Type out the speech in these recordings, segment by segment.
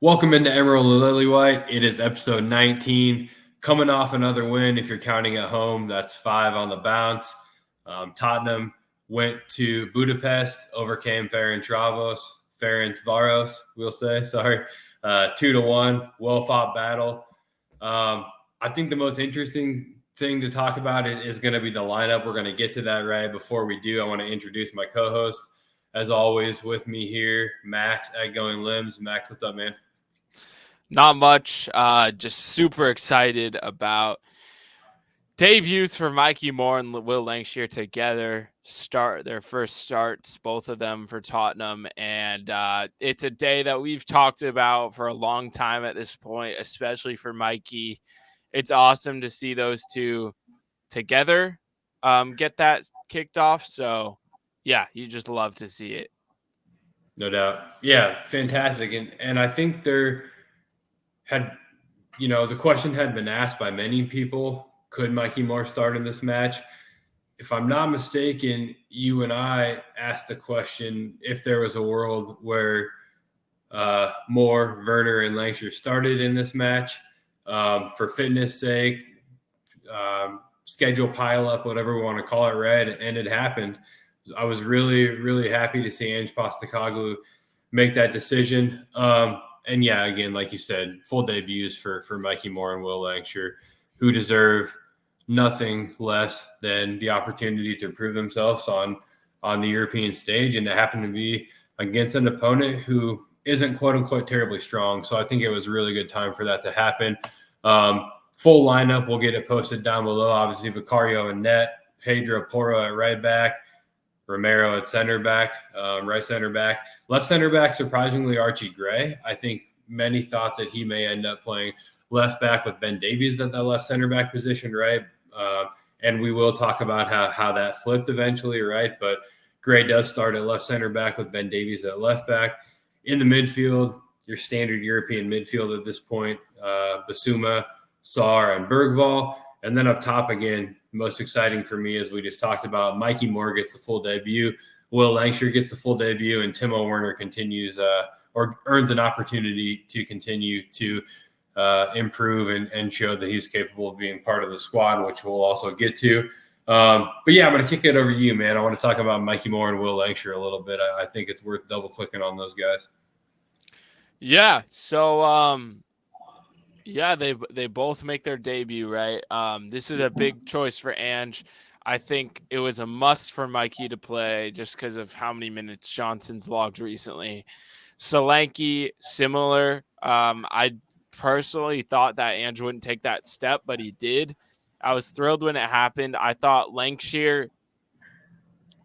Welcome into Emerald and Lilywhite. It is episode 19. Coming off another win, if you're counting at home, that's 5 on the bounce. Tottenham went to Budapest, overcame Ferencvaros, we'll say, 2-1, well-fought battle. I think the most interesting thing to talk about is going to be the lineup. We're going to get to that right. Before we do, I want to introduce my co-host. As always, with me here, Max at Going Limbs. Max, what's up, man? Not much. Just super excited about debuts for Mikey Moore and Will Lancashire together. Start their first starts, both of them for Tottenham, and it's a day that we've talked about for a long time at this point, especially for Mikey. It's awesome to see those two together get that kicked off. So, yeah, you just love to see it. No doubt. Yeah, fantastic. And I think there had, the question had been asked by many people, could Mikey Moore start in this match? If I'm not mistaken, you and I asked the question if there was a world where Moore, Werner, and Lancashire started in this match for fitness sake, schedule pile up, whatever we want to call it, right? And it happened. I was really, really happy to see Ange Postecoglou make that decision. And yeah, again, like you said, full debuts for Mikey Moore and Will Lancashire, who deserve nothing less than the opportunity to prove themselves on the European stage, and to happen to be against an opponent who isn't quote unquote terribly strong. So I think it was a really good time for that to happen. Full lineup, we'll get it posted down below. Obviously, Vicario in net, Pedro Porro at right back, Romero at center back, right center back. Left center back, surprisingly, Archie Gray. I think many thought that he may end up playing left back with Ben Davies at that left center back position, right? And we will talk about how that flipped eventually, right? But Gray does start at left center back with Ben Davies at left back. In the midfield, your standard European midfield at this point, Basuma, Sarr, and Bergvall. And then up top again, most exciting for me, as we just talked about, Mikey Moore gets the full debut, Will Lancashire gets the full debut, and Timo Werner continues or earns an opportunity to continue to improve and show that he's capable of being part of the squad, which we'll also get to. But yeah, I'm going to kick it over to you, man. I want to talk about Mikey Moore and Will Lancashire a little bit. I think it's worth double clicking on those guys. Yeah. So, yeah, they both make their debut, right? This is a big choice for Ange. I think it was a must for Mikey to play just because of how many minutes Johnson's logged recently. Solanke, similar. I personally thought that Ange wouldn't take that step, but he did. I was thrilled when it happened. I thought Lancashire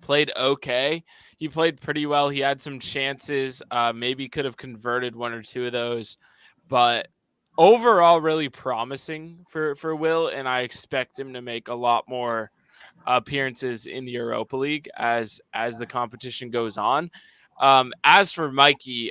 played okay. He played pretty well. He had some chances. Maybe could have converted one or two of those, but overall really promising for Will, and I expect him to make a lot more appearances in the Europa League as the competition goes on. As for Mikey,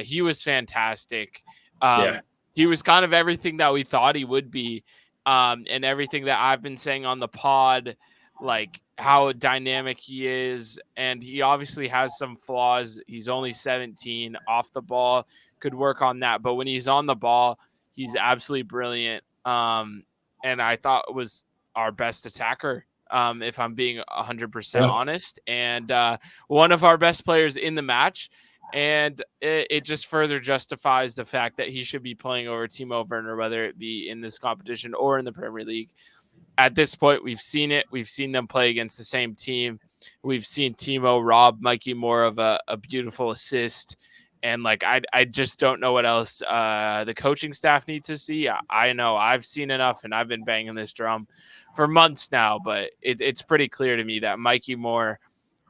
he was fantastic. Yeah. He was kind of everything that we thought he would be, and everything that I've been saying on the pod, like how dynamic he is. And he obviously has some flaws. He's only 17. Off the ball, could work on that. But when he's on the ball, he's absolutely brilliant. And I thought it was our best attacker, if I'm being 100% honest, and one of our best players in the match. And it just further justifies the fact that he should be playing over Timo Werner, whether it be in this competition or in the Premier League. At this point, we've seen it. We've seen them play against the same team. We've seen Timo rob Mikey Moore of a beautiful assist. And I just don't know what else the coaching staff needs to see. I know I've seen enough, and I've been banging this drum for months now, but it's pretty clear to me that Mikey Moore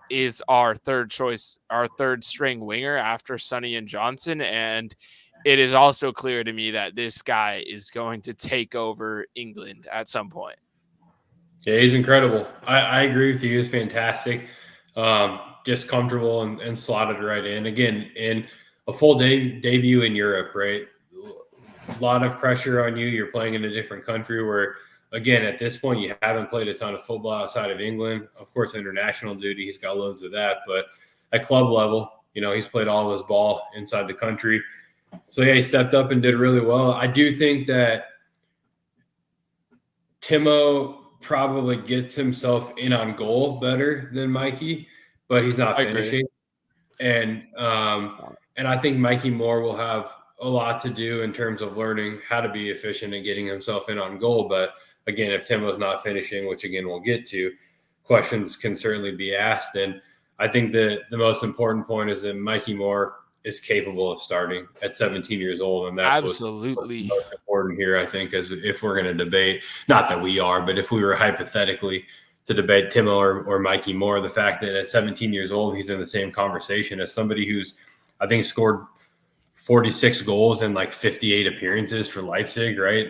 is our third choice, our third string winger after Sonny and Johnson. And it is also clear to me that this guy is going to take over England at some point. Yeah, he's incredible. I agree with you. He's fantastic. Just comfortable and slotted right in. Again, in a full debut in Europe, right? A lot of pressure on you. You're playing in a different country where, again, at this point, you haven't played a ton of football outside of England. Of course, international duty, he's got loads of that. But at club level, he's played all of his ball inside the country. So yeah, he stepped up and did really well. I do think that Timo probably gets himself in on goal better than Mikey, but he's not I agree. finishing. And I think Mikey Moore will have a lot to do in terms of learning how to be efficient and getting himself in on goal. But again, if Timo's not finishing, which again we'll get to, questions can certainly be asked. And I think the most important point is that Mikey Moore is capable of starting at 17 years old, and that's what's Absolutely. most important here. I think, as if we're going to debate, not that we are, but if we were hypothetically to debate Timo or Mikey Moore, the fact that at 17 years old he's in the same conversation as somebody who's, I think, scored 46 goals in like 58 appearances for Leipzig, right?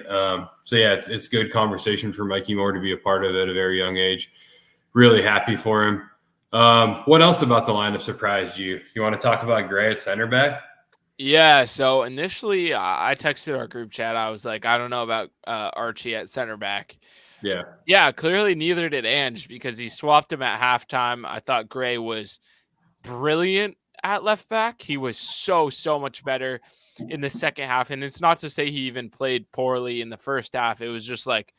So yeah, it's good conversation for Mikey Moore to be a part of at a very young age. Really happy for him. What else about the lineup surprised you? You want to talk about Gray at center back? Yeah, so initially I texted our group chat. I was like, I don't know about Archie at center back. Yeah. Yeah, clearly neither did Ange because he swapped him at halftime. I thought Gray was brilliant at left back. He was so much better in the second half. And it's not to say he even played poorly in the first half. It was just like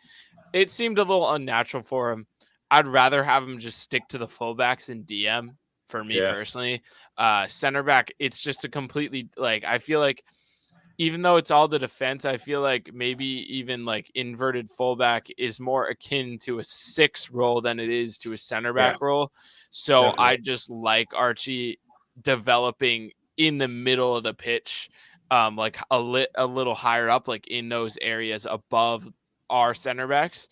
it seemed a little unnatural for him. I'd rather have him just stick to the fullbacks and DM for me Yeah. personally. Center back, it's just a completely like I feel like even though it's all the defense, I feel like maybe even like inverted fullback is more akin to a 6 role than it is to a center Yeah. back role. So Definitely. I just like Archie developing in the middle of the pitch, like a little higher up, like in those areas above our center backs,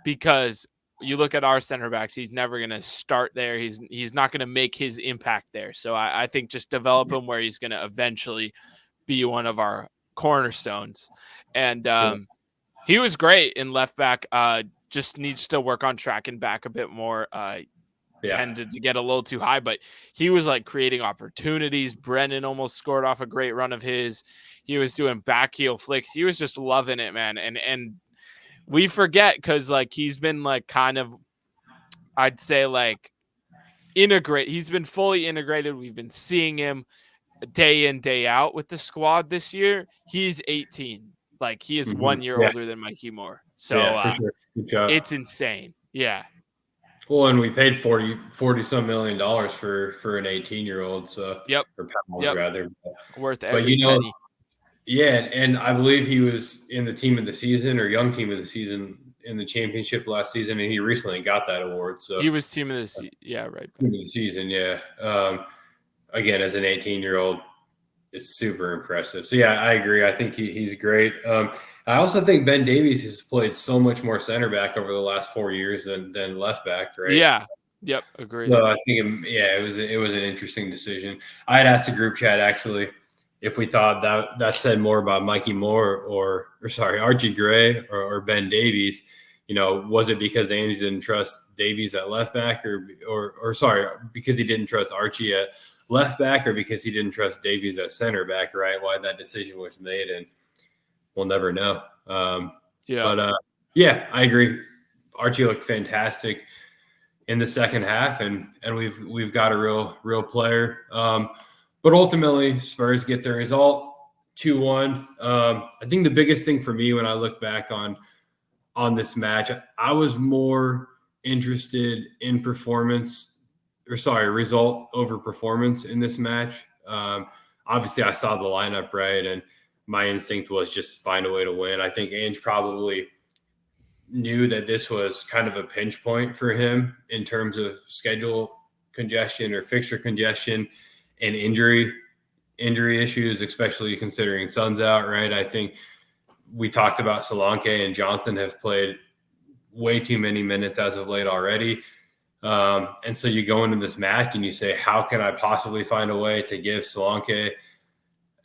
because you look at our center backs, he's never going to start there. He's not going to make his impact there. So I think just develop him where he's going to eventually be one of our cornerstones. And he was great in left back. Just needs to work on tracking back a bit more. Tended to get a little too high, but he was like creating opportunities. Brennan almost scored off a great run of his. He was doing back heel flicks. He was just loving it, man. And we forget because like he's been like kind of, I'd say like integrate. He's been fully integrated. We've been seeing him day in, day out with the squad this year. He's 18. Like he is 1 year older than Mikey Moore. So for sure. Good job. It's insane. Yeah. Well, and we paid 40 some $million for an 18-year-old. So Yep. or pounds rather. Worth every But penny. Yeah, and I believe he was in the team of the season or young team of the season in the championship last season, and he recently got that award. So he was team of the season. Yeah, right. Team of the season, yeah. Again, as an 18-year-old, it's super impressive. So yeah, I agree. I think he's great. I also think Ben Davies has played so much more center back over the last 4 years than left back, right? Yeah. Yep. Agreed. So I think it was an interesting decision. I had asked the group chat actually if we thought that said more about Mikey Moore or Archie Gray or Ben Davies. You know, was it because Andy didn't trust Davies at left back or because he didn't trust Archie at left back or because he didn't trust Davies at center back, right? Why that decision was made, and we'll never know. But I agree. Archie looked fantastic in the second half, and we've got a real player. But ultimately, Spurs get the result 2-1. I think the biggest thing for me when I look back on this match, I was more interested in result over performance in this match. Obviously, I saw the lineup, right, and my instinct was just find a way to win. I think Ange probably knew that this was kind of a pinch point for him in terms of schedule congestion or fixture congestion and injury issues, especially considering Son's out, right? I think we talked about Solanke and Johnson have played way too many minutes as of late already. And so you go into this match and you say, how can I possibly find a way to give Solanke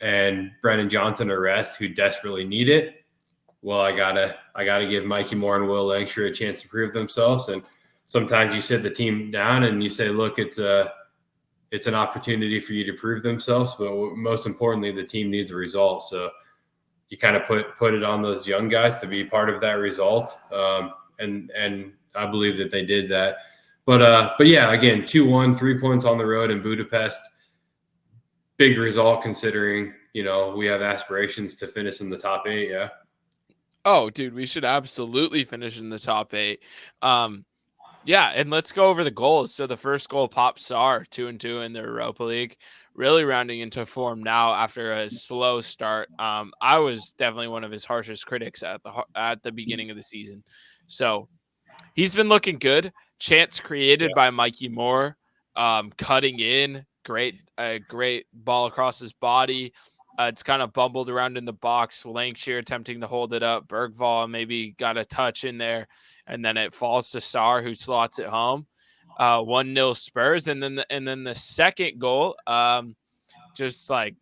and Brennan Johnson a rest who desperately need it? Well, I gotta give Mikey Moore and Will Langshire a chance to prove themselves. And sometimes you sit the team down and you say, look, it's an opportunity for you to prove themselves, but most importantly, the team needs a result. So you kind of put it on those young guys to be part of that result. And I believe that they did that. But yeah, again, 2-1, 3 points on the road in Budapest. Big result considering we have aspirations to finish in the top 8. Yeah. Oh, dude, we should absolutely finish in the top 8. Yeah, and let's go over the goals. So the first goal, Pop Sar, 2-2 in the Europa League, really rounding into form now after a slow start. I was definitely one of his harshest critics at the beginning of the season. So he's been looking good. Chance created by Mikey Moore, cutting in, great ball across his body. It's kind of bumbled around in the box. Lancashire attempting to hold it up. Bergvall maybe got a touch in there, and then it falls to Sarr, who slots it home. 1-0 Spurs, and then the second goal, just like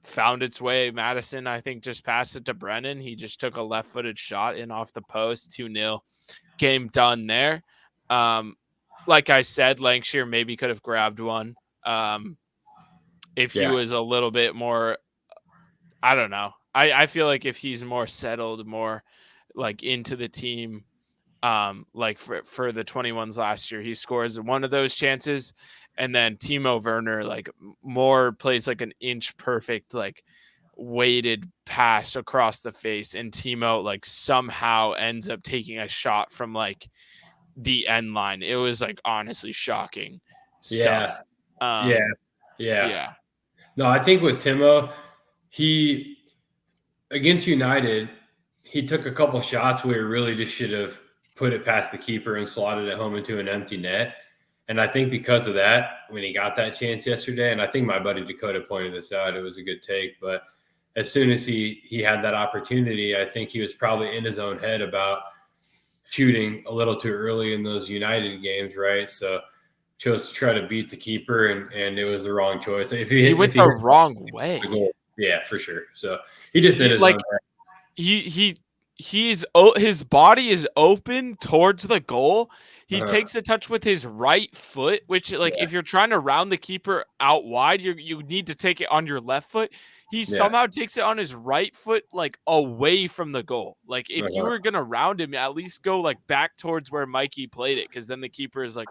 found its way. Madison, I think, just passed it to Brennan. He just took a left-footed shot in off the post. 2-0. Game done there. Like I said, Lancashire maybe could have grabbed one. If he was a little bit more, I don't know. I feel like if he's more settled, more like into the team, like for the 21s last year, he scores one of those chances, and then Timo Werner like more plays like an inch perfect, like weighted pass across the face, and Timo like somehow ends up taking a shot from like the end line. It was like honestly shocking stuff. Yeah. No, I think with Timo, he against United, he took a couple shots where he really just should have put it past the keeper and slotted it home into an empty net. And I think because of that, when he got that chance yesterday, and I think my buddy Dakota pointed this out, it was a good take. But as soon as he had that opportunity, I think he was probably in his own head about shooting a little too early in those United games, right? So chose to try to beat the keeper, and it was the wrong choice. He went the wrong way. Yeah, for sure. So he just in his like own head. His body is open towards the goal. He takes a touch with his right foot, which if you're trying to round the keeper out wide, you need to take it on your left foot. He somehow takes it on his right foot, like away from the goal. Like if you were gonna round him, at least go like back towards where Mikey played it, because then the keeper is like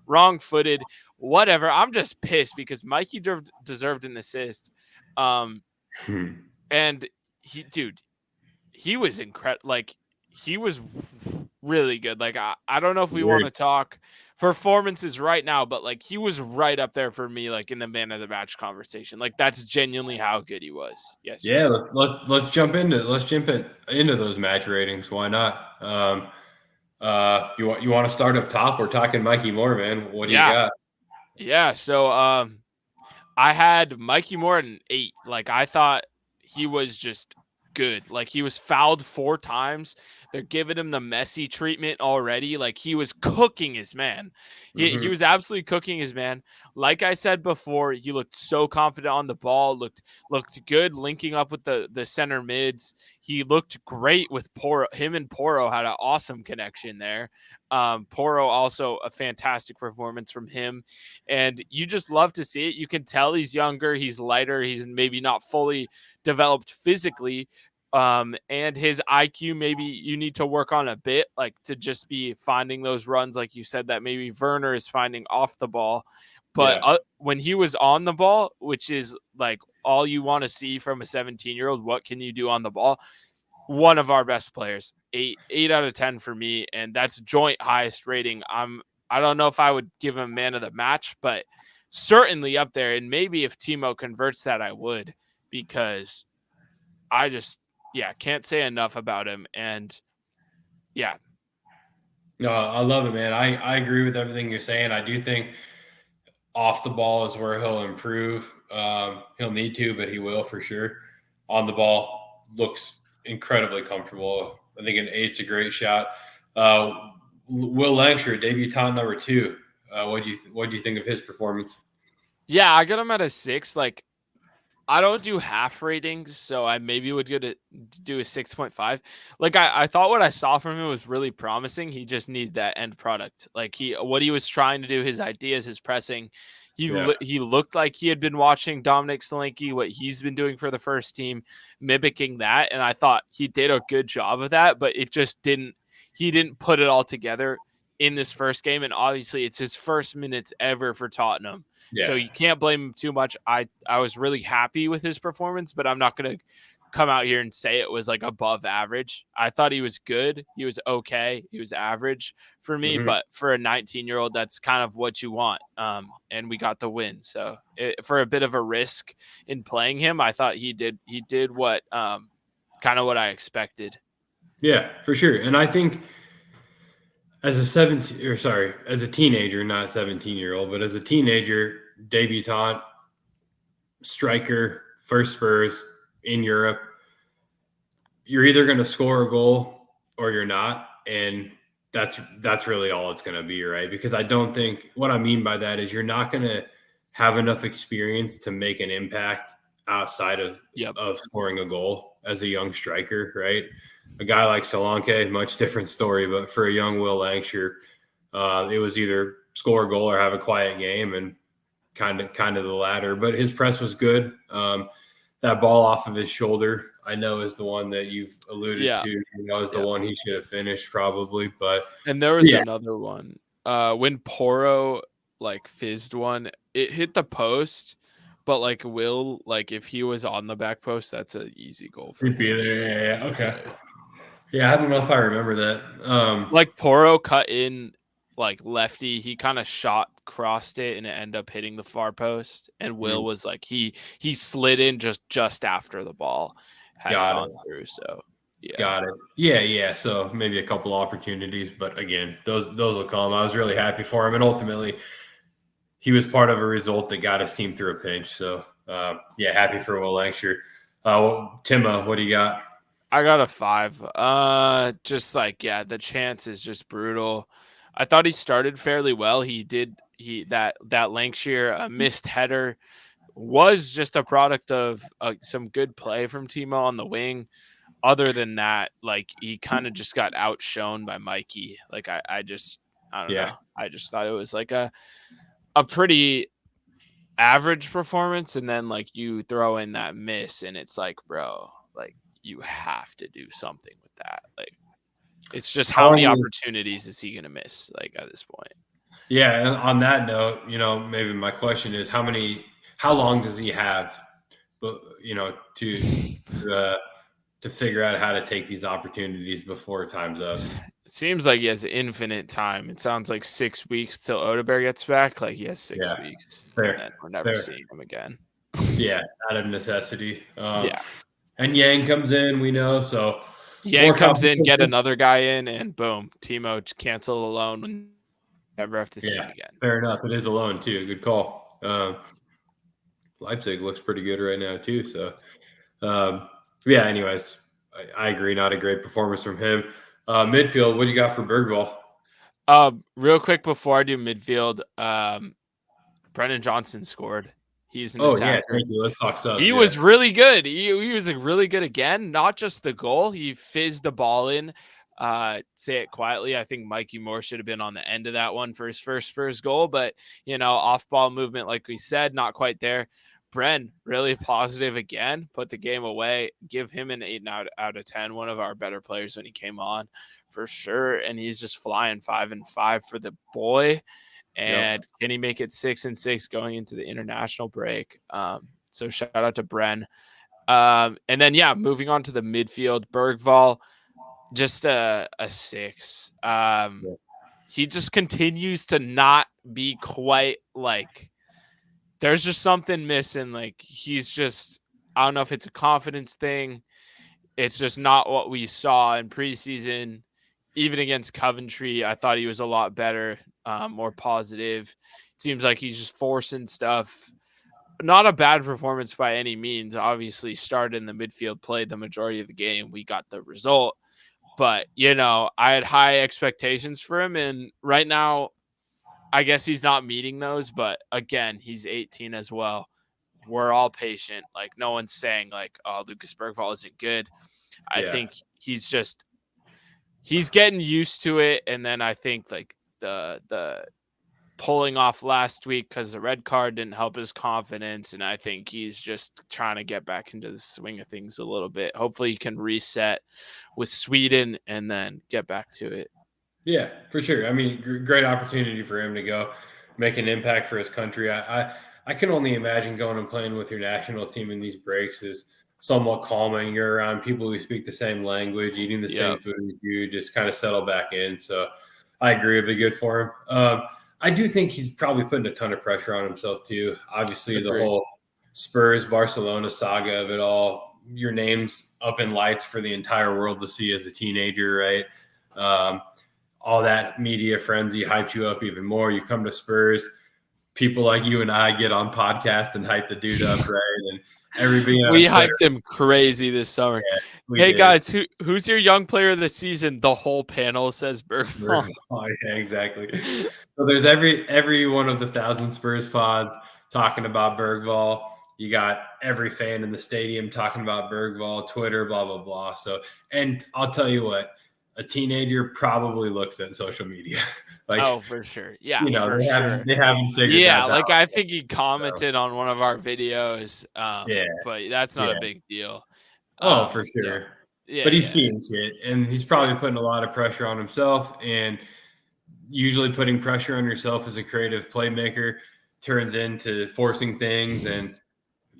wrong-footed. Whatever. I'm just pissed because Mikey deserved an assist. And he was incredible. Like he was really good. Like I don't know if we want to talk performances right now, but like he was right up there for me, like in the man of the match conversation. Like that's genuinely how good he was. Yes. Yeah, let's jump into those match ratings. Why not? You want to start up top? We're talking Mikey Moore, man. What do you got? Yeah. So I had Mikey Moore at an 8. Like I thought he was just good. Like he was fouled 4 times. They're giving him the Messi treatment already. Like he was cooking his man. He was absolutely cooking his man. Like I said before, he looked so confident on the ball. Looked good linking up with the center mids. He looked great with Poro. Him and Poro had an awesome connection there. Poro also a fantastic performance from him, and you just love to see it. You can tell he's younger, he's lighter, he's maybe not fully developed physically, and his IQ maybe you need to work on a bit, like to just be finding those runs, like you said, that maybe Werner is finding off the ball. But when he was on the ball, which is like all you want to see from a 17-year-old, what can you do on the ball? One of our best players, 8 out of 10 for me, and that's joint highest rating. I don't know if I would give him man of the match, but certainly up there. And maybe if Timo converts that, I would, because I just can't say enough about him. And no, I love it, man. I agree with everything you're saying. I do think off the ball is where he'll improve. He'll need to, but he will for sure. On the ball, looks incredibly comfortable. I think an 8's a great shot. Will Lancashire, debutant number 2. What do you think of his performance? Yeah, I got him at a 6. Like I don't do half ratings, so I maybe would do a 6.5. Like I thought what I saw from him was really promising. He just needed that end product. Like what he was trying to do, his ideas, his pressing. He looked like he had been watching Dominic Solanke, what he's been doing for the first team, mimicking that, and I thought he did a good job of that, but it just didn't. He didn't put it all together in this first game, and obviously it's his first minutes ever for Tottenham. Yeah. So you can't blame him too much. I was really happy with his performance, but I'm not going to come out here and say it was like above average. I thought he was good. He was okay. He was average for me, but for a 19-year-old, that's kind of what you want. And we got the win. So for a bit of a risk in playing him, I thought he did what kind of what I expected. Yeah, for sure. And I think as a teenager, not 17-year-old, but as a teenager, debutant, striker, first Spurs in Europe, you're either going to score a goal or you're not. And that's really all it's going to be, right? Because I don't think what I mean by that is you're not going to have enough experience to make an impact outside of scoring a goal as a young striker, right? A guy like Solanke, much different story, but for a young Will Lancashire, it was either score a goal or have a quiet game, and kind of the latter. But his press was good. That ball off of his shoulder, I know, is the one that you've alluded to. Is the one he should have finished probably. And there was another one when Porro like fizzed one, it hit the post. But like Will, like if he was on the back post, that's an easy goal for him. Yeah. Okay. Yeah, I don't know if I remember that. Like Porro cut in like lefty, he kind of crossed it, and it ended up hitting the far post. And Will was like he slid in just after the ball had gone through. So yeah, got it. Yeah. So maybe a couple opportunities, but again, those will come. I was really happy for him, and ultimately, he was part of a result that got his team through a pinch. So happy for Will Lancashire. Timo, what do you got? I got a 5. Just like, the chance is just brutal. I thought he started fairly well. That Lancashire missed header was just a product of some good play from Timo on the wing. Other than that, like he kind of just got outshone by Mikey. Like I don't know. I just thought it was like a pretty average performance, and then like you throw in that miss, and it's like, bro, like you have to do something with that. Like it's just how many opportunities is he going to miss like at this point? Yeah. And on that note, maybe my question is how long does he have, to figure out how to take these opportunities before time's up? It seems like he has infinite time. It sounds like 6 weeks till Odeberg gets back. Like he has 6 weeks. Fair. And then we're never seeing him again. Yeah. Out of necessity. And Yang comes in, we know. So Yang comes in, get another guy in, and boom, Timo cancel a loan and never have to see him again. Fair enough. It is a loan too. Good call. Leipzig looks pretty good right now too. So, anyways, I agree. Not a great performance from him. Midfield, what do you got for Bergvall? Real quick before I do midfield, Brennan Johnson scored. He's an attacker. Thank you. Let's talk subs. He was really good. He was really good again. Not just the goal. He fizzed the ball in. Say it quietly. I think Mikey Moore should have been on the end of that one for his first Spurs goal, but off ball movement, like we said, not quite there. Bren, really positive again, put the game away. Give him an 8 out of 10. One of our better players when he came on, for sure. And he's just flying 5 and 5 for the boy. And can he make it 6 and 6 going into the international break? So shout out to Bren. And then moving on to the midfield, Bergvall, just a 6. He just continues to not be quite like. There's just something missing. Like he's just, I don't know if it's a confidence thing. It's just not what we saw in preseason. Even against Coventry, I thought he was a lot better, more positive. Seems like he's just forcing stuff. Not a bad performance by any means. Obviously, started in the midfield, played the majority of the game. We got the result. But, I had high expectations for him. And right now, I guess he's not meeting those. But again, he's 18 as well. We're all patient. Like, no one's saying, like, oh, Lucas Bergvall isn't good. I think he's getting used to it. And then I think, like, the pulling off last week because the red card didn't help his confidence. And I think he's just trying to get back into the swing of things a little bit. Hopefully he can reset with Sweden and then get back to it. Yeah, for sure. I mean, great opportunity for him to go make an impact for his country. I can only imagine going and playing with your national team in these breaks is somewhat calming. You're around people who speak the same language, eating the same Yep. food as you, just kind of settle back in. So I agree, it'd be good for him. I do think he's probably putting a ton of pressure on himself too. Obviously, the Agree. whole Spurs Barcelona saga of it all, your name's up in lights for the entire world to see as a teenager, right? Um, all that media frenzy hyped you up even more. You come to Spurs, people like you and I get on podcast and hype the dude up, right? And everybody We on Twitter, hyped him crazy this summer. yeah, we Hey did. guys, who's your young player of the season? The whole panel says Bergvall. Oh, yeah, exactly. So there's every one of the 1,000 Spurs pods talking about Bergvall. You got every fan in the stadium talking about Bergvall, Twitter, blah blah blah. So, and I'll tell you what, a teenager probably looks at social media. Like, Oh, for sure. Yeah, you know, for they sure. haven't figured Yeah, that out. like I think he So, commented on one of our videos, yeah, but that's not a yeah. big deal. Oh, for So sure. yeah, But he's yeah, seeing shit, and he's probably yeah. putting a lot of pressure on himself. And usually, putting pressure on yourself as a creative playmaker turns into forcing things, and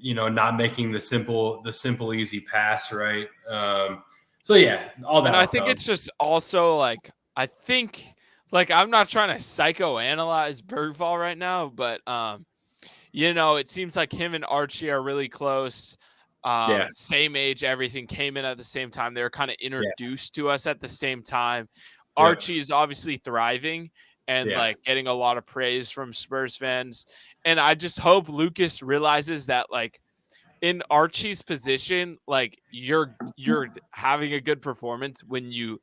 not making the simple easy pass, right? So yeah, all And I that'll think come. it's just also like I think like I'm not trying to psychoanalyze Bergvall right now, but it seems like him and Archie are really close. Yeah, Same age, everything came in at the same time. They were kind of yeah, introduced to us at the same time. yep, Archie is obviously thriving and yeah, like getting a lot of praise from Spurs fans. And I just hope Lucas realizes that like in Archie's position, like you're having a good performance when you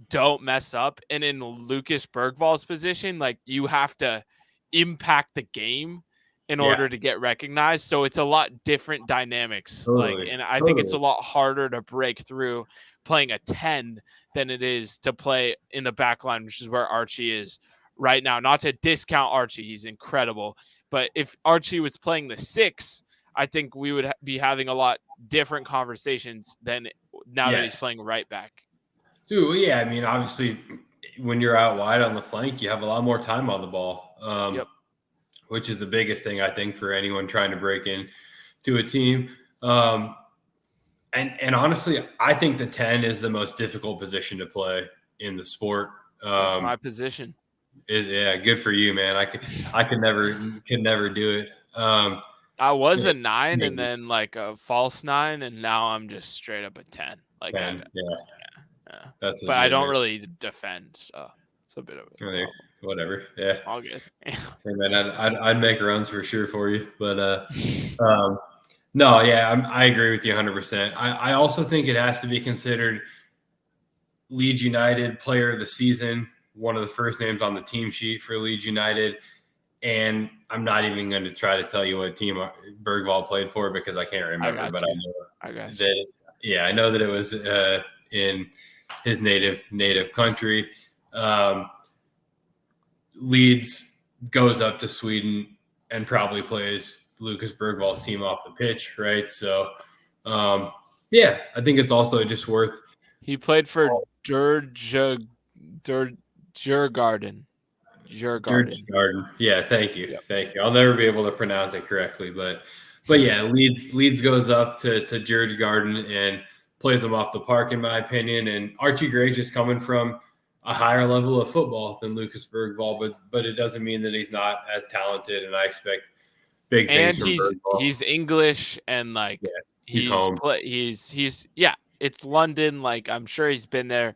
don't mess up. And in Lucas Bergvall's position, like you have to impact the game in yeah, order to get recognized. So it's a lot different dynamics. Like, totally, and I think it's a totally. lot harder to break through playing a 10 than it is to play in the back line, which is where Archie is right now. Not to discount Archie, he's incredible. But if Archie was playing the 6, I think we would be having a lot different conversations than now that he's Yes, playing right back. dude. Well, yeah, I mean, obviously, when you're out wide on the flank, you have a lot more time on the ball. Yep. Which is the biggest thing I think for anyone trying to break in to a team. Um, and honestly, I think the 10 is the most difficult position to play in the sport. That's my position. Yeah, good for you, man. I could never do it. I was Yeah, a 9 and maybe then like a false 9 and now I'm just straight up a 10. Like I 10. Yeah, yeah. that's But I don't legitimate. really defend, so it's a bit of a Okay, problem. whatever. Yeah. All good. Hey, man, I'd make runs for sure for you, but um, no, yeah, I agree with you 100%. I also think it has to be considered Leeds United Player of the Season, one of the first names on the team sheet for Leeds United. And I'm not even going to try to tell you what team Bergvall played for because I can't I remember. got But I you. know I got you. that, yeah, I know that it was in his native country. Leeds goes up to Sweden and probably plays Lucas Bergvall's team off the pitch, right? So, yeah, I think it's also just worth. He played for Djurgården. Dirty Djurgården. Garden. Yeah, thank you. Yep. Thank you. I'll never be able to pronounce it correctly, but yeah, Leeds goes up to George Garden and plays them off the park, in my opinion. And Archie Gray's just coming from a higher level of football than Lucas Bergvall, but it doesn't mean that he's not as talented. And I expect big And things from he's Bergvall. he's English and like Yeah, he's home. he's yeah, it's London. Like I'm sure he's been there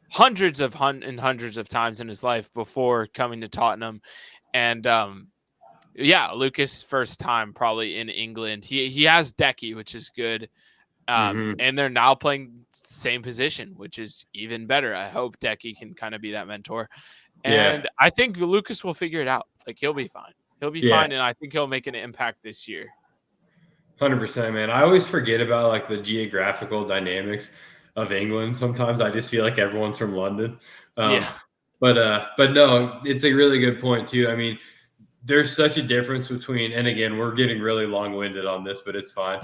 hundreds of times in his life before coming to Tottenham. And yeah, Lucas first time probably in England. He has Decky, which is good. Mm-hmm. And they're now playing same position, which is even better. I hope Decky can kind of be that mentor. Yeah, And I think Lucas will figure it out. Like he'll be fine. He'll be yeah, fine, and I think he'll make an impact this year. 100%, man. I always forget about like the geographical dynamics of England. Sometimes I just feel like everyone's from London. Um, Yeah. but no, it's a really good point too. I mean, there's such a difference between, and again, we're getting really long-winded on this, but it's fine.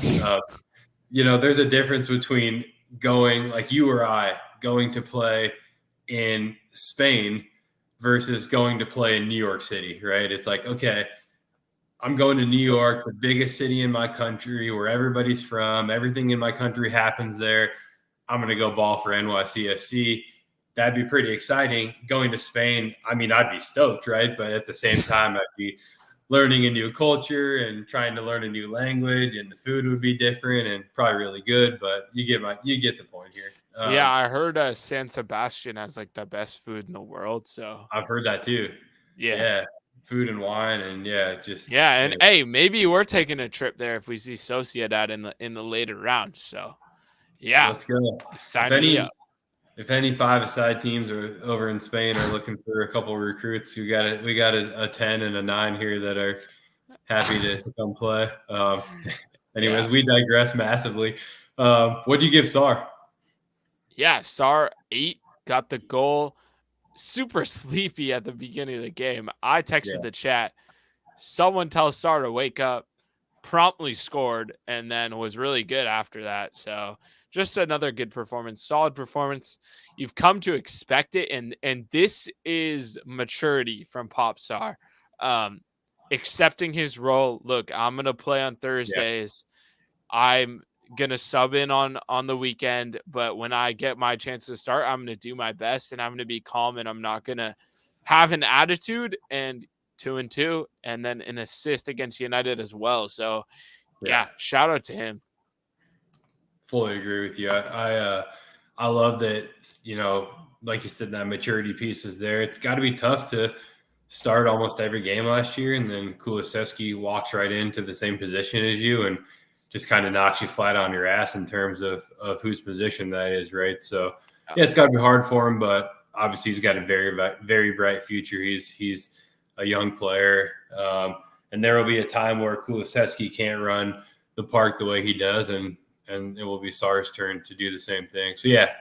There's a difference between going like you or I going to play in Spain versus going to play in New York City, right? It's like, okay, I'm going to New York, the biggest city in my country where everybody's from. Everything in my country happens there. I'm going to go ball for NYCFC. That'd be pretty exciting. Going to Spain, I mean, I'd be stoked, right? But at the same time, I'd be learning a new culture and trying to learn a new language, and the food would be different and probably really good. But you get the point here. Yeah, I heard San Sebastian has like the best food in the world. So I've heard that too. yeah. Yeah, food and wine, and just Yeah, and anyway. hey, maybe we're taking a trip there if we see Sociedad in the later rounds. So yeah, Let's go. sign me up. If any five-a-side teams are over in Spain are looking for a couple of recruits, we got a 10 and a 9 here that are happy to come play. Anyways, we digress massively. What do you give Sar? Yeah, Sar 8 got the goal. Super sleepy at the beginning of the game. I texted the chat. Someone tells Sar to wake up. Promptly scored and then was really good after that. So just another good performance, solid performance. You've come to expect it, and this is maturity from Pop Sar. Accepting his role. Look, I'm gonna play on Thursdays. I'm gonna sub in on the weekend, but when I get my chance to start, I'm gonna do my best and I'm gonna be calm and I'm not gonna have an attitude. And 2-2, and then an assist against United as well. So yeah, shout out to him. Fully agree with you. I love that, like you said, that maturity piece is there. It's got to be tough to start almost every game last year, and then Kulusevski walks right into the same position as you and just kind of knocks you flat on your ass in terms of whose position that is, right? So yeah, it's got to be hard for him, but obviously he's got a very, very bright future. He's a young player, and there will be a time where Kulusevski can't run the park the way he does, and it will be Sar's turn to do the same thing. So yeah,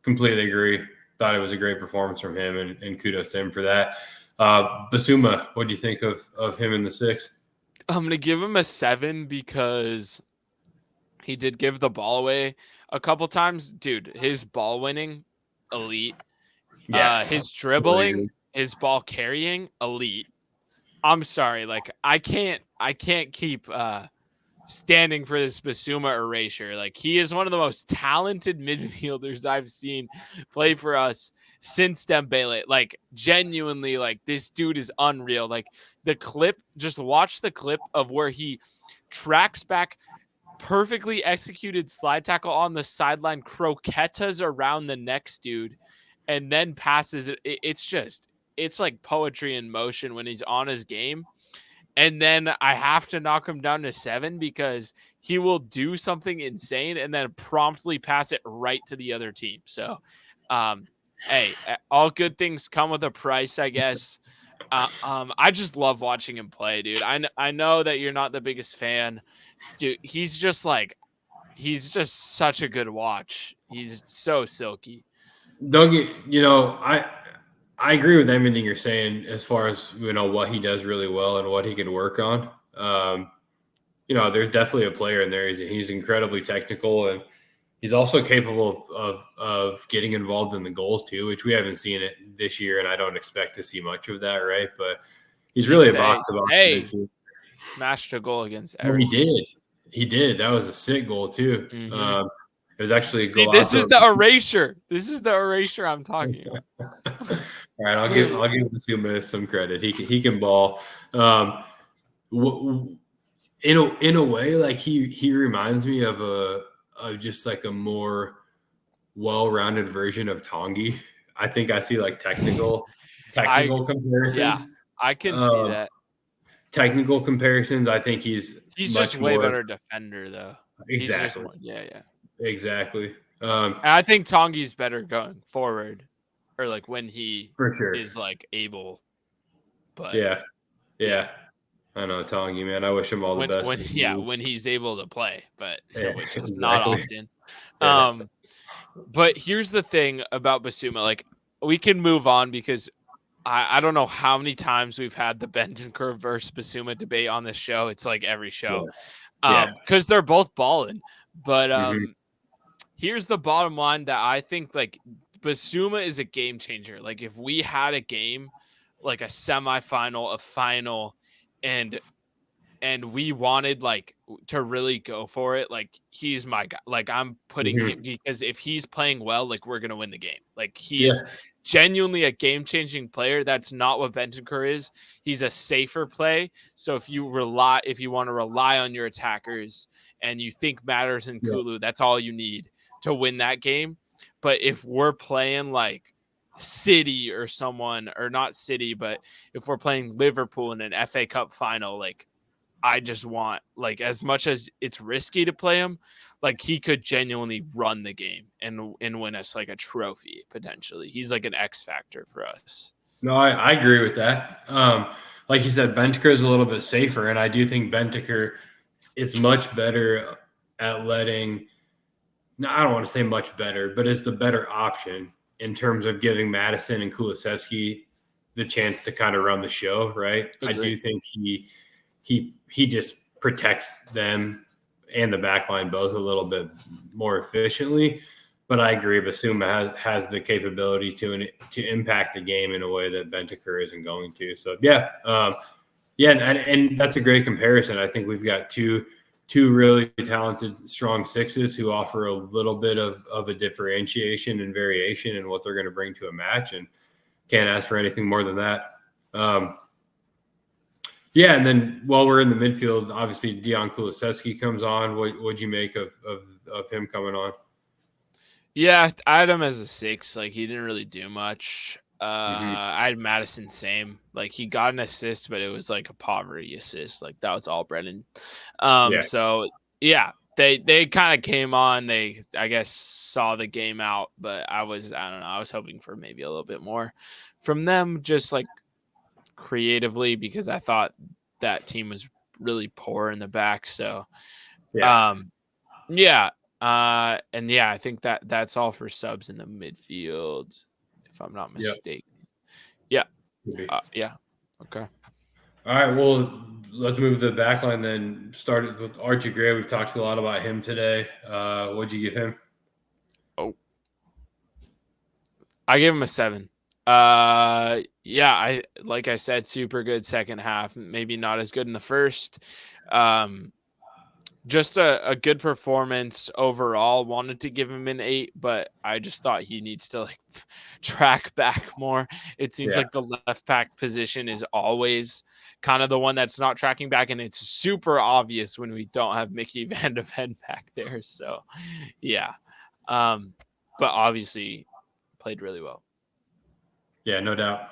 completely agree. Thought it was a great performance from him, and kudos to him for that. Basuma, what do you think of him in the 6? I'm gonna give him a 7 because he did give the ball away a couple times. Dude, his ball winning, elite. Yeah, his dribbling, his ball carrying, elite. I'm sorry, like I can't keep standing for this Basuma erasure. Like, he is one of the most talented midfielders I've seen play for us since Dembele. Like, genuinely, like, this dude is unreal. Like, the clip, just watch the clip of where he tracks back, perfectly executed slide tackle on the sideline, croquetas around the next dude, and then passes it. It's like poetry in motion when he's on his game. And then I have to knock him down to 7 because he will do something insane and then promptly pass it right to the other team. So, hey, all good things come with a price, I guess. I just love watching him play, dude. I know that you're not the biggest fan, dude. He's just such a good watch. He's so silky. Don't get, I agree with everything you're saying as far as what he does really well and what he can work on. There's definitely a player in there. He's incredibly technical, and he's also capable of getting involved in the goals too, which we haven't seen it this year, and I don't expect to see much of that, right? But he's really a box-to-box midfielder. Smashed a goal against Everton. He did. That was a sick goal too. Mm-hmm. It was actually a goal. This is the erasure. This is the erasure I'm talking about. All right, I'll give Basuma some credit. He can ball. In a way, like he reminds me of just like a more well-rounded version of Tanguy. I think I see like technical comparisons. Yeah, I can see that. Technical comparisons. I think he's just way better defender though. Exactly. Yeah. Exactly. And I think Tonguy's better going forward, or like when he for sure is like able. But yeah. I know Tanguy, man. I wish him all the best. When he's able to play, but which is exactly. not often. Yeah. But here's the thing about Basuma. Like, we can move on because I don't know how many times we've had the Bentancur versus Basuma debate on this show. It's like every show. Because they're both balling. But here's the bottom line that I think, like, Basuma is a game changer. Like if we had a game, like a semifinal, a final, and we wanted like to really go for it, like he's my guy. Like I'm putting him, because if he's playing well, like we're gonna win the game. Like he is genuinely a game-changing player. That's not what Bentancur is. He's a safer play. So if you want to rely on your attackers and you think Matters and Kulu, that's all you need to win that game. But if we're playing like City or someone, or not City, but if we're playing Liverpool in an FA Cup final, like I just want, like, as much as it's risky to play him, like he could genuinely run the game and win us like a trophy potentially. He's like an X factor for us. No, I agree with that. Like you said, Bentancur is a little bit safer, and I do think Bentancur is much better at letting. No, I don't want to say much better, but is the better option in terms of giving Madison and Kulusevski the chance to kind of run the show, right? I do think he just protects them and the back line both a little bit more efficiently. But I agree, Basuma has the capability to impact the game in a way that Bentancur isn't going to. So and that's a great comparison. I think we've got two really talented, strong sixes who offer a little bit of a differentiation and variation in what they're going to bring to a match, and can't ask for anything more than that. And then while we're in the midfield, obviously Dejan Kulusevski comes on. What'd you make of him coming on? Yeah, I had him as a 6. Like he didn't really do much. I had Madison same. Like he got an assist, but it was like a poverty assist. Like that was all Brennan. So yeah, they kind of came on. They, I guess, saw the game out, but I don't know. I was hoping for maybe a little bit more from them, just like creatively, because I thought that team was really poor in the back. So I think that's all for subs in the midfield, if I'm not mistaken. Okay. All right, well, let's move to the back line then. Started with Archie Gray. We've talked a lot about him today. What'd you give him? I gave him a 7. I like I said, super good second half. Maybe not as good in the first. Just a good performance overall. Wanted to give him an 8, but I just thought he needs to like track back more. It seems like the left back position is always kind of the one that's not tracking back, and it's super obvious when we don't have Mickey Van de Ven back there. So, but obviously played really well. Yeah, no doubt.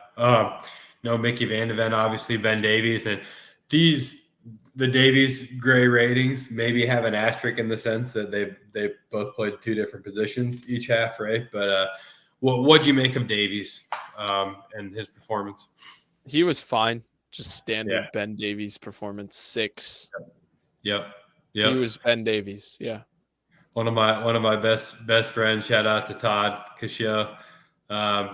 No Mickey Van de Ven, obviously Ben Davies, and the Davies Gray ratings maybe have an asterisk in the sense that they both played 2 different positions each half, right? But what'd you make of Davies and his performance? He was fine, just standard Ben Davies performance. 6. Yep. He was Ben Davies. Yeah. One of my best friends. Shout out to Todd Cascio.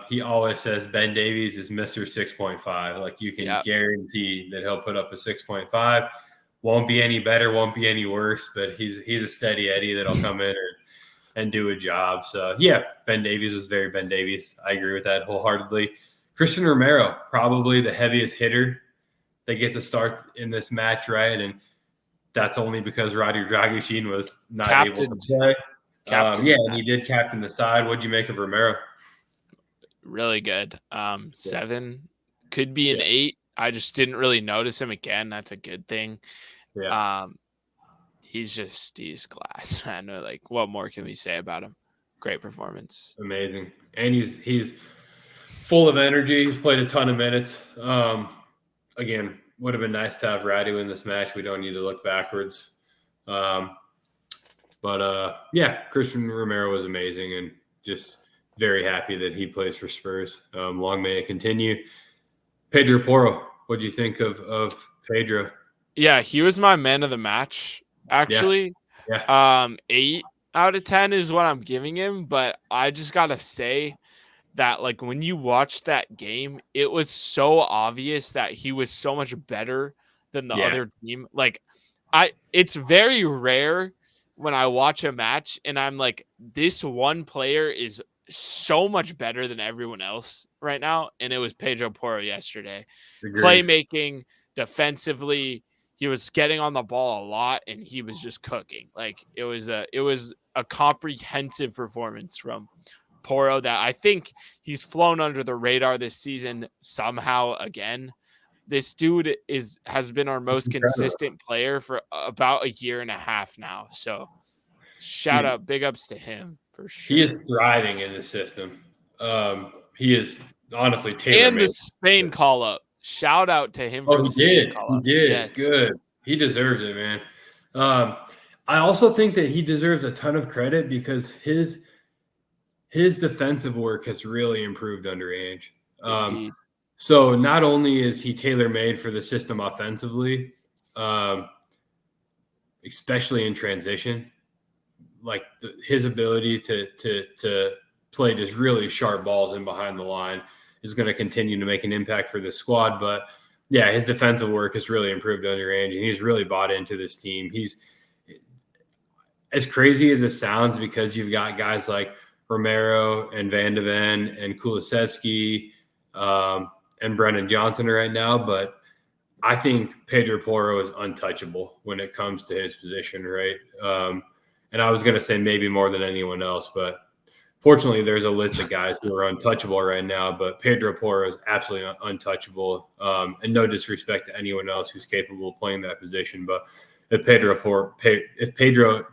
He always says Ben Davies is Mr. 6.5. Like you can guarantee that he'll put up a 6.5. Won't be any better, won't be any worse, but he's a steady Eddie that'll come in and do a job. So Ben Davies was very Ben Davies. I agree with that wholeheartedly. Christian Romero, probably the heaviest hitter that gets a start in this match, right? And that's only because Radu Dragusin was not able to play. And he did captain the side. What'd you make of Romero? Really good. 7, could be an 8. I just didn't really notice him again. That's a good thing. He's class, man. Like, what more can we say about him? Great performance. Amazing. And he's full of energy. He's played a ton of minutes. Again, would have been nice to have Radu in this match. We don't need to look backwards. Christian Romero was amazing, and just very happy that he plays for Spurs. Long may it continue. Pedro Porro, what do you think of Pedro? Yeah, he was my man of the match, actually. 8 out of 10 is what I'm giving him, but I just got to say that, like, when you watch that game, it was so obvious that he was so much better than the other team. Like, it's very rare when I watch a match and I'm like, this one player is so much better than everyone else right now, and it was Pedro Porro yesterday. Agreed. Playmaking, defensively, he was getting on the ball a lot, and he was just cooking. Like it was a comprehensive performance from Porro that I think he's flown under the radar this season somehow again. This dude has been our most Incredible. consistent player for about a year and a half now. So shout out, big ups to him for sure. He is thriving in the system. He is honestly And the tailor-made. Spain call up. Shout out to him for Oh, the he Spain did. call He up. did. Yes. Good. He deserves it, man. I also think that he deserves a ton of credit because his defensive work has really improved under Ange. Indeed. So not only is he tailor-made for the system offensively, especially in transition, like his ability to play just really sharp balls in behind the line is going to continue to make an impact for this squad. But yeah, his defensive work has really improved under Ange, and he's really bought into this team. He's as crazy as it sounds because you've got guys like Romero and Van de Ven and Kulusevski and Brennan Johnson right now, but I think Pedro Porro is untouchable when it comes to his position, right? And I was going to say maybe more than anyone else, but fortunately there's a list of guys who are untouchable right now, but Pedro Porro is absolutely untouchable. And no disrespect to anyone else who's capable of playing that position, but if Pedro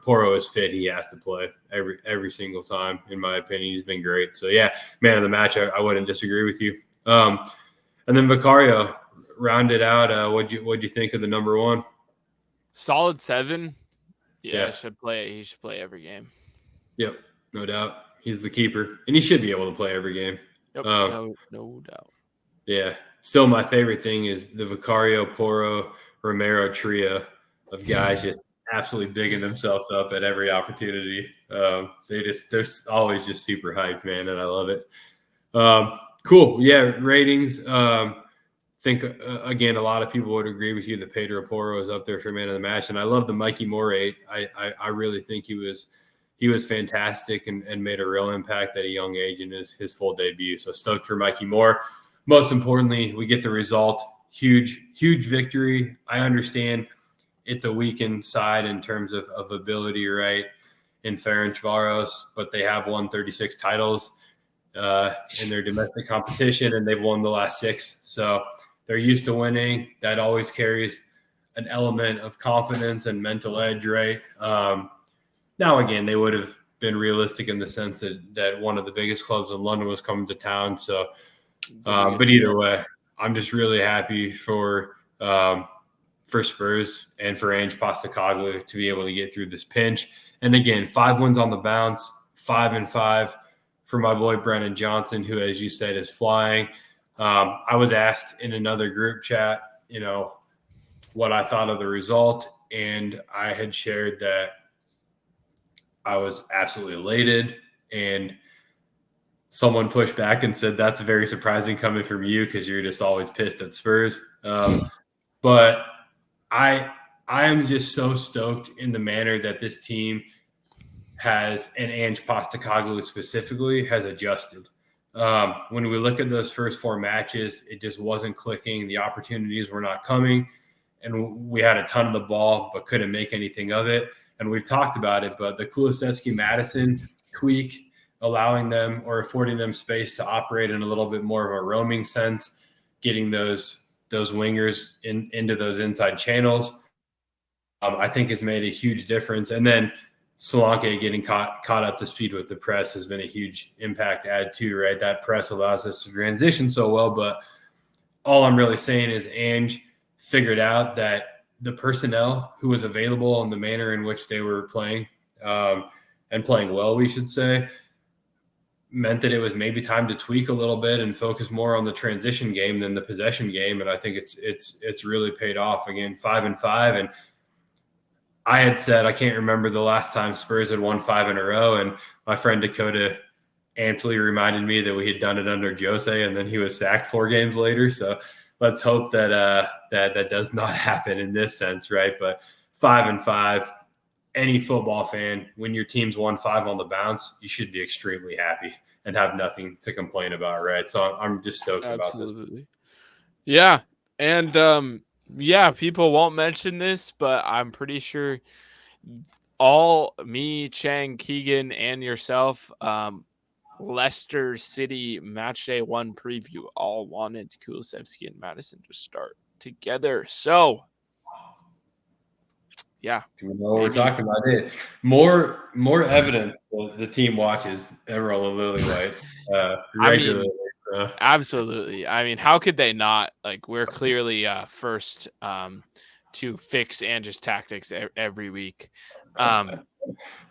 Porro is fit, he has to play every single time, in my opinion. He's been great. So, yeah, man of the match, I wouldn't disagree with you. And then Vicario rounded out. What'd you think of the number one? Solid 7. Yeah. He should play every game. Yep, no doubt. He's the keeper, and he should be able to play every game. Yep, no doubt. Yeah. Still, my favorite thing is the Vicario, Porro, Romero trio of guys just absolutely bigging themselves up at every opportunity. They're always just super hyped, man, and I love it. Cool. Yeah, ratings. Think again, a lot of people would agree with you that Pedro Porro is up there for man of the match, and I love the Mikey Moore 8. I really think he was fantastic and made a real impact at a young age in his full debut. So stoked for Mikey Moore. Most importantly, we get the result. Huge victory. I understand it's a weakened side in terms of ability, right, in Ferencvaros, but they have won 36 titles in their domestic competition, and they've won the last 6. So they're used to winning. That always carries an element of confidence and mental edge, right? Now, again, they would have been realistic in the sense that one of the biggest clubs in London was coming to town. So, but either way, I'm just really happy for Spurs and for Ange Postecoglou to be able to get through this pinch. And again, 5 wins on the bounce, 5-5 for my boy Brennan Johnson, who, as you said, is flying. I was asked in another group chat, what I thought of the result, and I had shared that I was absolutely elated, and someone pushed back and said that's very surprising coming from you because you're just always pissed at Spurs. But I am just so stoked in the manner that this team has, and Ange Postecoglou specifically, has adjusted. When we look at those first 4 matches, it just wasn't clicking. The opportunities were not coming, and we had a ton of the ball but couldn't make anything of it. And we've talked about it, but the Kulusevski-Madison tweak, allowing them or affording them space to operate in a little bit more of a roaming sense, getting those wingers into those inside channels, I think has made a huge difference. And then Solanke getting caught up to speed with the press has been a huge impact add too, right? That press allows us to transition so well, but all I'm really saying is Ange figured out that the personnel who was available and the manner in which they were playing and playing well, we should say, meant that it was maybe time to tweak a little bit and focus more on the transition game than the possession game. And I think it's really paid off. Again, 5-5. And I had said, I can't remember the last time Spurs had won 5 in a row. And my friend Dakota amply reminded me that we had done it under Jose, and then he was sacked 4 games later. So let's hope that that does not happen in this sense, right? But 5-5. any football fan, when your team's won 5 on the bounce, you should be extremely happy and have nothing to complain about, right? So I'm just stoked about this. Absolutely. Yeah. And yeah, people won't mention this, but I'm pretty sure all me, Chang, Keegan, and yourself, Leicester City match day 1 preview all wanted Kulisevsky and Madison to start together. So yeah, You know what we're talking about. It more evidence that the team watches Emerald and Lilywhite regularly. I mean, absolutely. I mean, how could they not? Like, we're clearly first to fix Ange's tactics every week.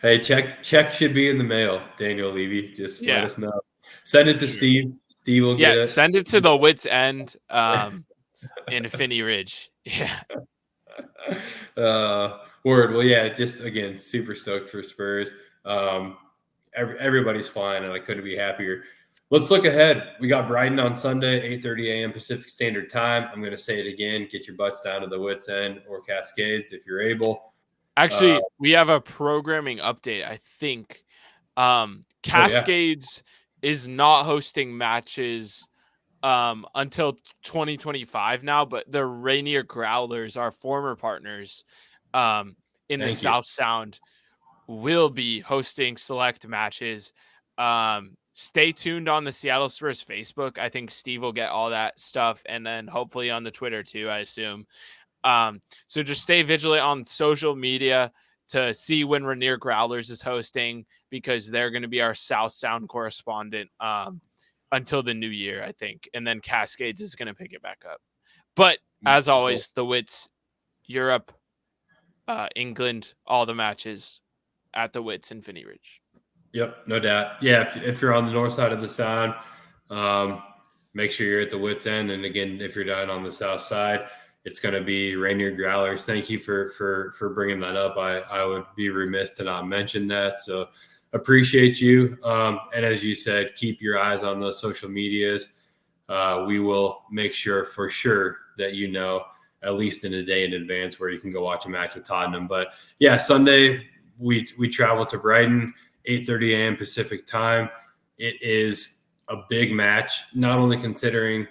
Hey, check should be in the mail, Daniel Levy. Just let Yeah, us know. Send it to Steve. Steve will get it. send it to the Wits End in Finney Ridge. Yeah. Word. Well, yeah, just again, super stoked for Spurs. Everybody's fine, and I couldn't be happier. Let's look ahead. We got Brighton on Sunday, 8:30 a.m. Pacific Standard Time. I'm going to say it again. Get your butts down to the Wits End or Cascades if you're able. Actually, we have a programming update, I think. Cascades is not hosting matches until 2025 now, but the Rainier Growlers, our former partners in the South Sound, will be hosting select matches. Stay tuned on the Seattle Spurs Facebook. I think Steve will get all that stuff, and then hopefully on the Twitter too, I assume. So just stay vigilant on social media to see when Rainier Growlers is hosting, because they're going to be our South Sound correspondent until the new year, I think. And then Cascades is going to pick it back up. But as always, the Wits, Europe, England, all the matches at the Wits in Finney Ridge. Yep, no doubt. Yeah, if you're on the north side of the Sound, make sure you're at the Wits End. And again, if you're down on the south side, it's going to be Rainier Growlers. Thank you for bringing that up. I would be remiss to not mention that. So appreciate you. And as you said, keep your eyes on those social medias. We will make sure for sure that you know at least in a day in advance where you can go watch a match with Tottenham. But yeah, Sunday we travel to Brighton, 8:30 a.m. Pacific time. It is a big match, not only considering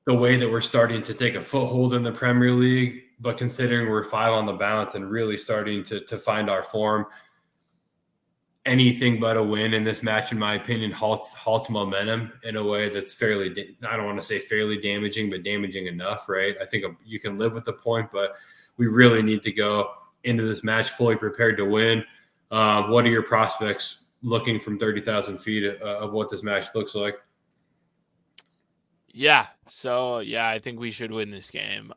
the way that we're starting to take a foothold in the Premier League, but considering we're 5 on the bounce and really starting to find our form. Anything but a win in this match, in my opinion, halts momentum in a way that's fairly, I don't want to say fairly damaging, but damaging enough, right? I think you can live with the point, but we really need to go into this match fully prepared to win. What are your prospects looking from 30,000 feet of what this match looks like? Yeah. So, yeah, I think we should win this game.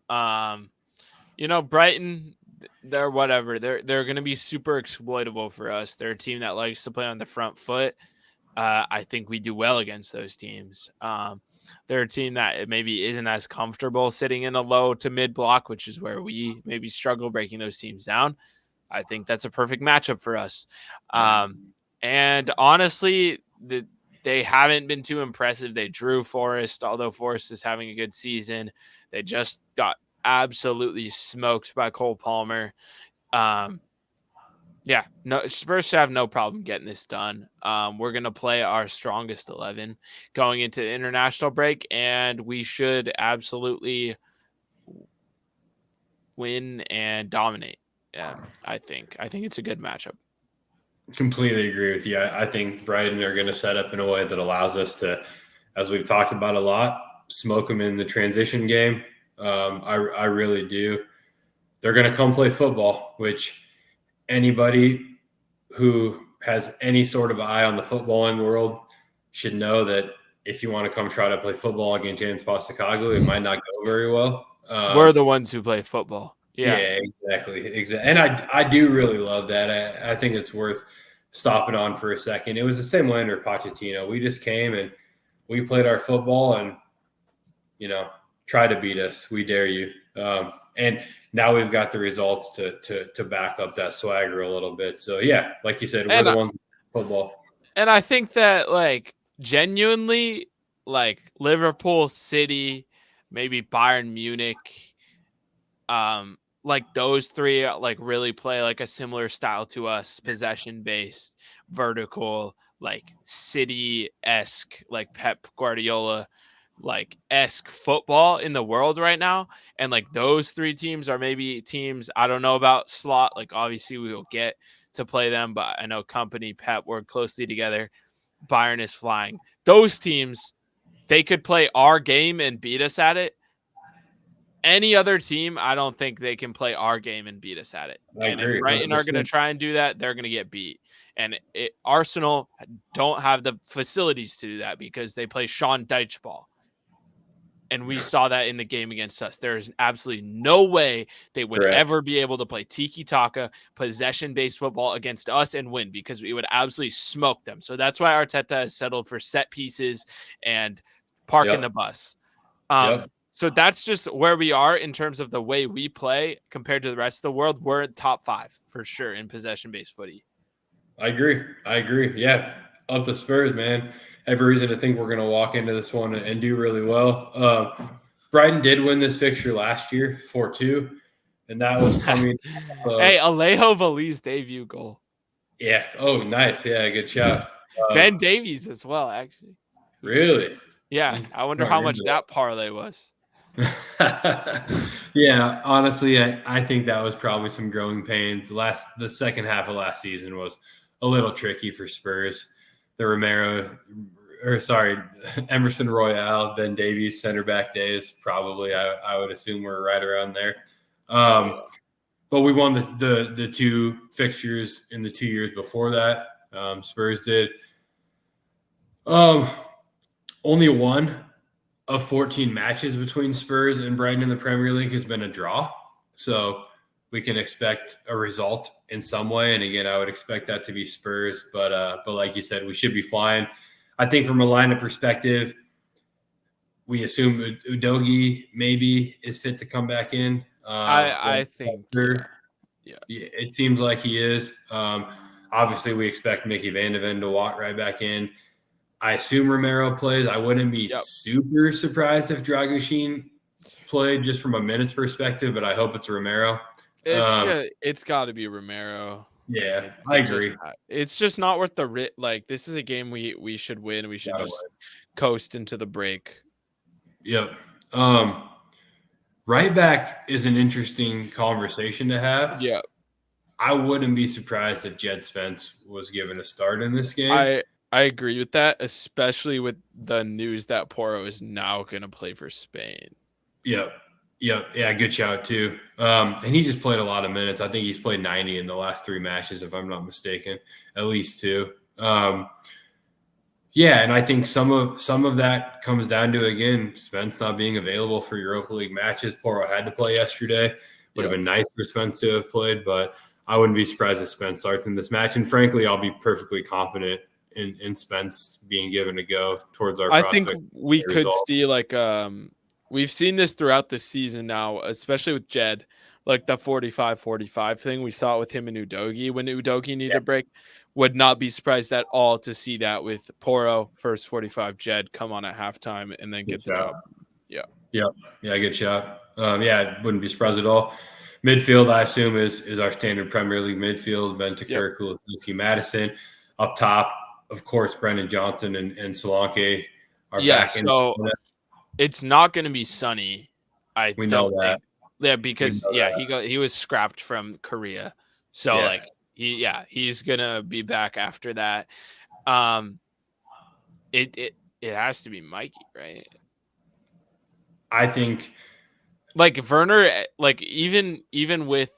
Brighton, they're whatever. They're going to be super exploitable for us. They're a team that likes to play on the front foot. I think we do well against those teams. They're a team that maybe isn't as comfortable sitting in a low to mid block, which is where we maybe struggle breaking those teams down. I think that's a perfect matchup for us. And honestly, they haven't been too impressive. They drew Forest, although Forest is having a good season. They just got absolutely smoked by Cole Palmer. Spurs should have no problem getting this done. We're going to play our strongest 11 going into the international break, and we should absolutely win and dominate. I think it's a good matchup. Completely agree with you. I think Brighton are going to set up in a way that allows us to, as we've talked about a lot, smoke them in the transition game. I really do. They're going to come play football, which anybody who has any sort of eye on the footballing world should know that if you want to come try to play football against James Postecoglou, it might not go very well. We're the ones who play football. Yeah, exactly. And I do really love that. I think it's worth stopping on for a second. It was the same way under Pochettino. We just came and we played our football and, try to beat us. We dare you. And now we've got the results to back up that swagger a little bit. So, yeah, like you said, we're the ones in football. And I think that, genuinely, Liverpool, City, maybe Bayern Munich, like those three like really play like a similar style to us, possession based, vertical, like city-esque, like Pep Guardiola like esque football in the world right now. And like those three teams are maybe teams I don't know about slot. Like obviously we will get to play them, but I know Company, Pep work closely together. Bayern is flying. Those teams, they could play our game and beat us at it. Any other team, I don't think they can play our game and beat us at it. I And if agree, Brighton are going to 100%. try and do that, they're going to get beat. And Arsenal don't have the facilities to do that because they play Sean Dyche ball. And we saw that in the game against us. There is absolutely no way they would Correct. ever be able to play tiki-taka, possession-based football against us and win because we would absolutely smoke them. So that's why Arteta has settled for set pieces and parking the bus. So that's just where we are in terms of the way we play compared to the rest of the world. We're at top 5 for sure in possession-based footy. I agree. Yeah. Of the Spurs, man. Every reason to think we're going to walk into this one and do really well. Brighton did win this fixture last year, 4-2, and that was coming. Hey, Alejo Vali's debut goal. Yeah. Oh, nice. Yeah, good shot. Ben Davies as well, actually. Really? Yeah. I wonder how much that parlay was. Yeah, honestly, I think that was probably some growing pains. The second half of last season was a little tricky for Spurs. The Emerson Royale, Ben Davies center back days, probably I would assume we're right around there. But we won the two fixtures in the 2 years before that. Spurs did. Only one of 14 matches between Spurs and Brighton in the Premier League has been a draw. So we can expect a result in some way. And again, I would expect that to be Spurs. But like you said, we should be flying. I think from a lineup perspective, we assume Udogie maybe is fit to come back in. I think, yeah. It seems like he is. Obviously, we expect Mickey Van de Ven to walk right back in. I assume Romero plays. I wouldn't be super surprised if Dragoshin played just from a minutes perspective, but I hope it's Romero. It's got to be Romero. Yeah, I agree. It's just not worth the like. This is a game we should win. We should just coast into the break. Yep. Right back is an interesting conversation to have. Yeah. I wouldn't be surprised if Jed Spence was given a start in this game. I agree with that, especially with the news that Porro is now going to play for Spain. Yep. Yeah, good shout too. And he just played a lot of minutes. I think he's played 90 in the last 3 matches, if I'm not mistaken, at least 2. Yeah, and I think some of that comes down to, again, Spence not being available for Europa League matches. Porro had to play yesterday. Would have been nice for Spence to have played, but I wouldn't be surprised if Spence starts in this match. And frankly, I'll be perfectly confident in Spence being given a go towards our prospect. I think we could see like we've seen this throughout the season now, especially with Jed, like the 45-45 thing. We saw it with him and Udogie when Udogie needed a break. Would not be surprised at all to see that with Porro, first 45, Jed come on at halftime and then get the job. Yeah, good shot. I wouldn't be surprised at all. Midfield, I assume, is our standard Premier League midfield. Bentancur, Kulusevski, Madison. Up top, of course, Brendan Johnson and Solanke are back. So it's not going to be Sonny. We know that. Yeah, because he was scrapped from Korea. So he's going to be back after that. It has to be Mikey, right? I think like Werner, like even with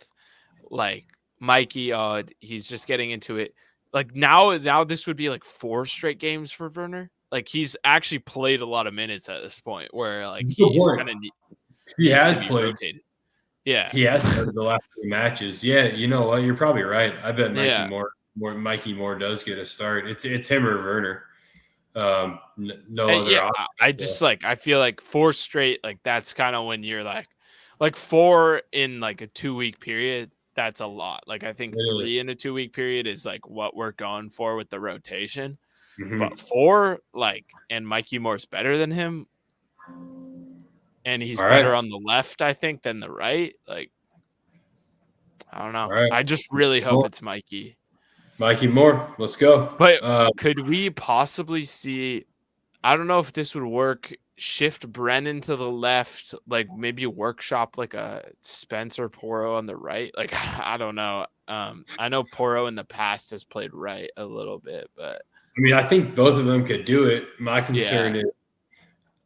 like Mikey, he's just getting into it. Like now this would be like 4 straight games for Werner. Like he's actually played a lot of minutes at this point where like he's kind of he has played. Rotated. Yeah. He has played the last 3 matches. Yeah, you know what? You're probably right. I bet Mikey Moore does get a start. It's him or Werner. No other option. I just I feel like 4 straight, like that's kind of when you're like 4 in like a 2-week period. That's a lot. Like I think 3 in a 2-week period is like what we're going for with the rotation. Mm-hmm. But 4, like, and Mikey Moore's better than him. And he's better on the left, I think, than the right. Like, I don't know. All right. I just really hope it's Mikey. Mikey Moore, let's go. But could we possibly see, I don't know if this would work, shift Brennan to the left, like maybe workshop like a Spencer Porro on the right? Like, I don't know. I know Porro in the past has played right a little bit, but I mean, I think both of them could do it. My yeah. concern is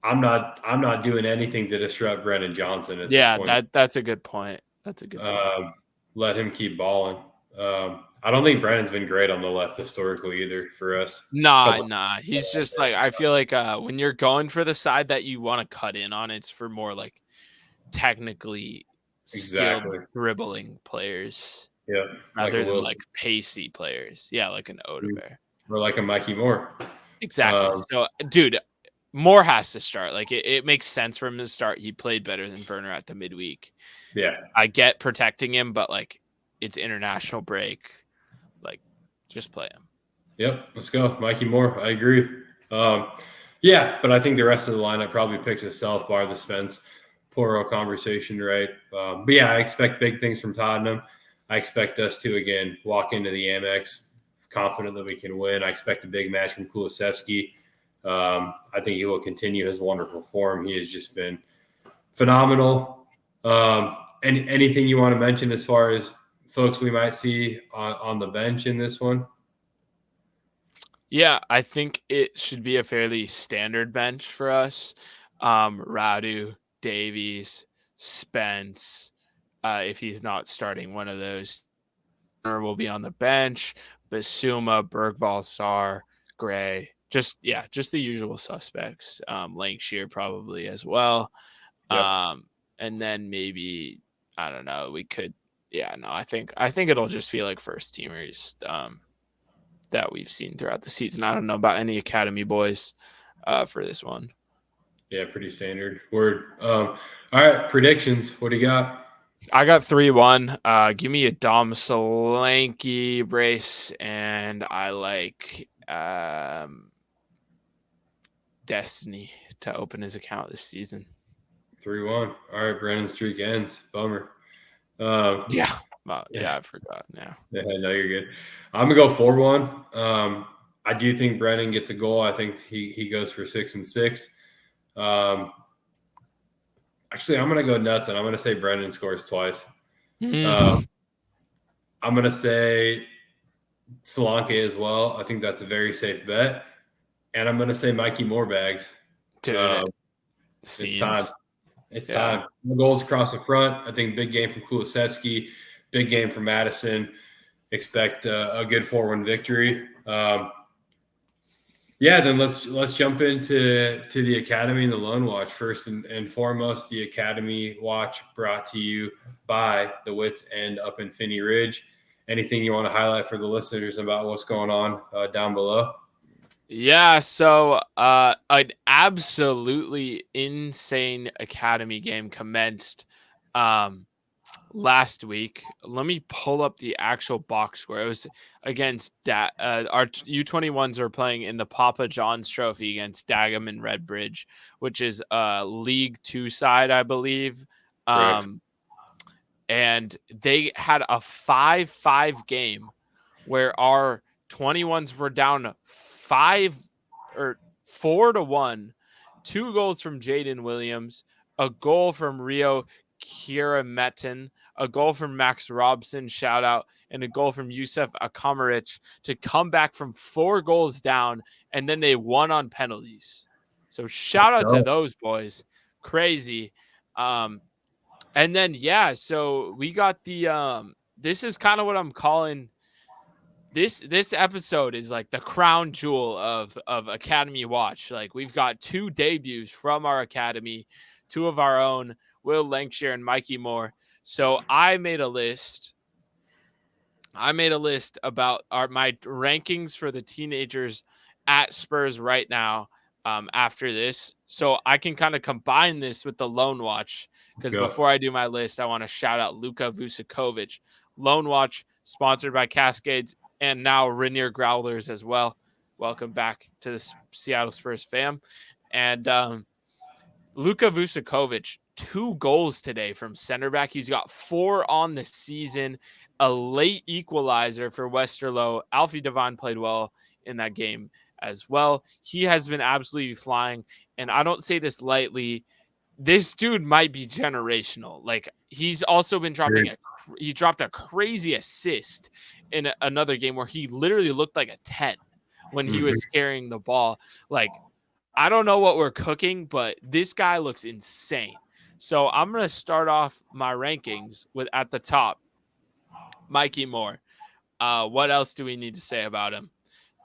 I'm not doing anything to disrupt Brennan Johnson at this point. That's a good point. That's a good point. Let him keep balling. I don't think Brennan's been great on the left historically either for us. Nah. He's just like, I feel like when you're going for the side that you want to cut in on, it's for more like technically skilled dribbling players. Yeah. Rather than like pacey players. Yeah, like an Odebear. Or like a Mikey Moore. Exactly. So, dude, Moore has to start. Like, it makes sense for him to start. He played better than Werner at the midweek. Yeah. I get protecting him, but, like, it's international break. Like, just play him. Yep. Let's go. Mikey Moore. I agree. Yeah, but I think the rest of the lineup probably picks itself, bar the Spence Porro conversation, right? But, yeah, I expect big things from Tottenham. I expect us to, again, walk into the Amex confident that we can win. I expect a big match from Kulusevski. I think he will continue his wonderful form. He has just been phenomenal. And anything you want to mention as far as folks we might see on the bench in this one? Yeah, I think it should be a fairly standard bench for us. Radu, Davies, Spence, if he's not starting one of those, will be on the bench. Basuma, Bergvall, Sarr, Gray, just the usual suspects. Lancashire probably as well. Yep. And then maybe, I don't know, we could, I think it'll just be like first teamers that we've seen throughout the season. I don't know about any academy boys for this one. Yeah, pretty standard. Word. All right, predictions. What do you got? I got 3-1. Give me a Dom Solanke brace, and I like Destiny to open his account this season. 3-1. All right, Brandon's streak ends. Bummer. Yeah, I forgot now. Yeah, no, you're good. I'm gonna go 4-1. I do think Brennan gets a goal. I think he goes for 6 and 6. Actually, I'm going to go nuts, and I'm going to say Brendan scores twice. I'm going to say Solanke as well. I think that's a very safe bet. And I'm going to say Mikey Moore bags. It's time. It's time. Goals across the front. I think big game from Kulusevski, big game from Madison. Expect a good 4-1 victory. Yeah, then let's jump into the Academy and the Loan Watch. First and foremost, the Academy Watch brought to you by the Wits End up in Finney Ridge. Anything you want to highlight for the listeners about what's going on down below? Yeah, so an absolutely insane Academy game commenced last week. Let me pull up the actual box score. It was against our U21s are playing in the Papa John's Trophy against Dagenham and Redbridge, which is a League 2 side, I believe. And they had a 5-5 game where our 21s were down 4-1, 2 goals from Jaden Williams, a goal from Rio Kirametin, a goal from Max Robson, shout out, and a goal from Yusuf Akamarich to come back from 4 goals down, and then they won on penalties. So shout out to those boys. Crazy. And then, so we got the this is kind of what I'm calling this episode is like the crown jewel of Academy Watch. Like, we've got 2 debuts from our Academy, 2 of our own, Will Lancashire and Mikey Moore. So I made a list about my rankings for the teenagers at Spurs right now after this. So I can kind of combine this with the Loan Watch, because before I do my list, I want to shout out Luka Vucekovic. Loan Watch, sponsored by Cascades and now Rainier Growlers as well. Welcome back to the Seattle Spurs fam. And Luka Vucekovic, 2 goals today from center back. He's got 4 on the season, a late equalizer for Westerlo. Alfie Devine played well in that game as well. He has been absolutely flying, and I don't say this lightly. This dude might be generational. Like, he's also been he dropped a crazy assist in another game where he literally looked like a 10 when he was carrying the ball. Like, I don't know what we're cooking, but this guy looks insane. So I'm going to start off my rankings with, at the top, Mikey Moore. What else do we need to say about him?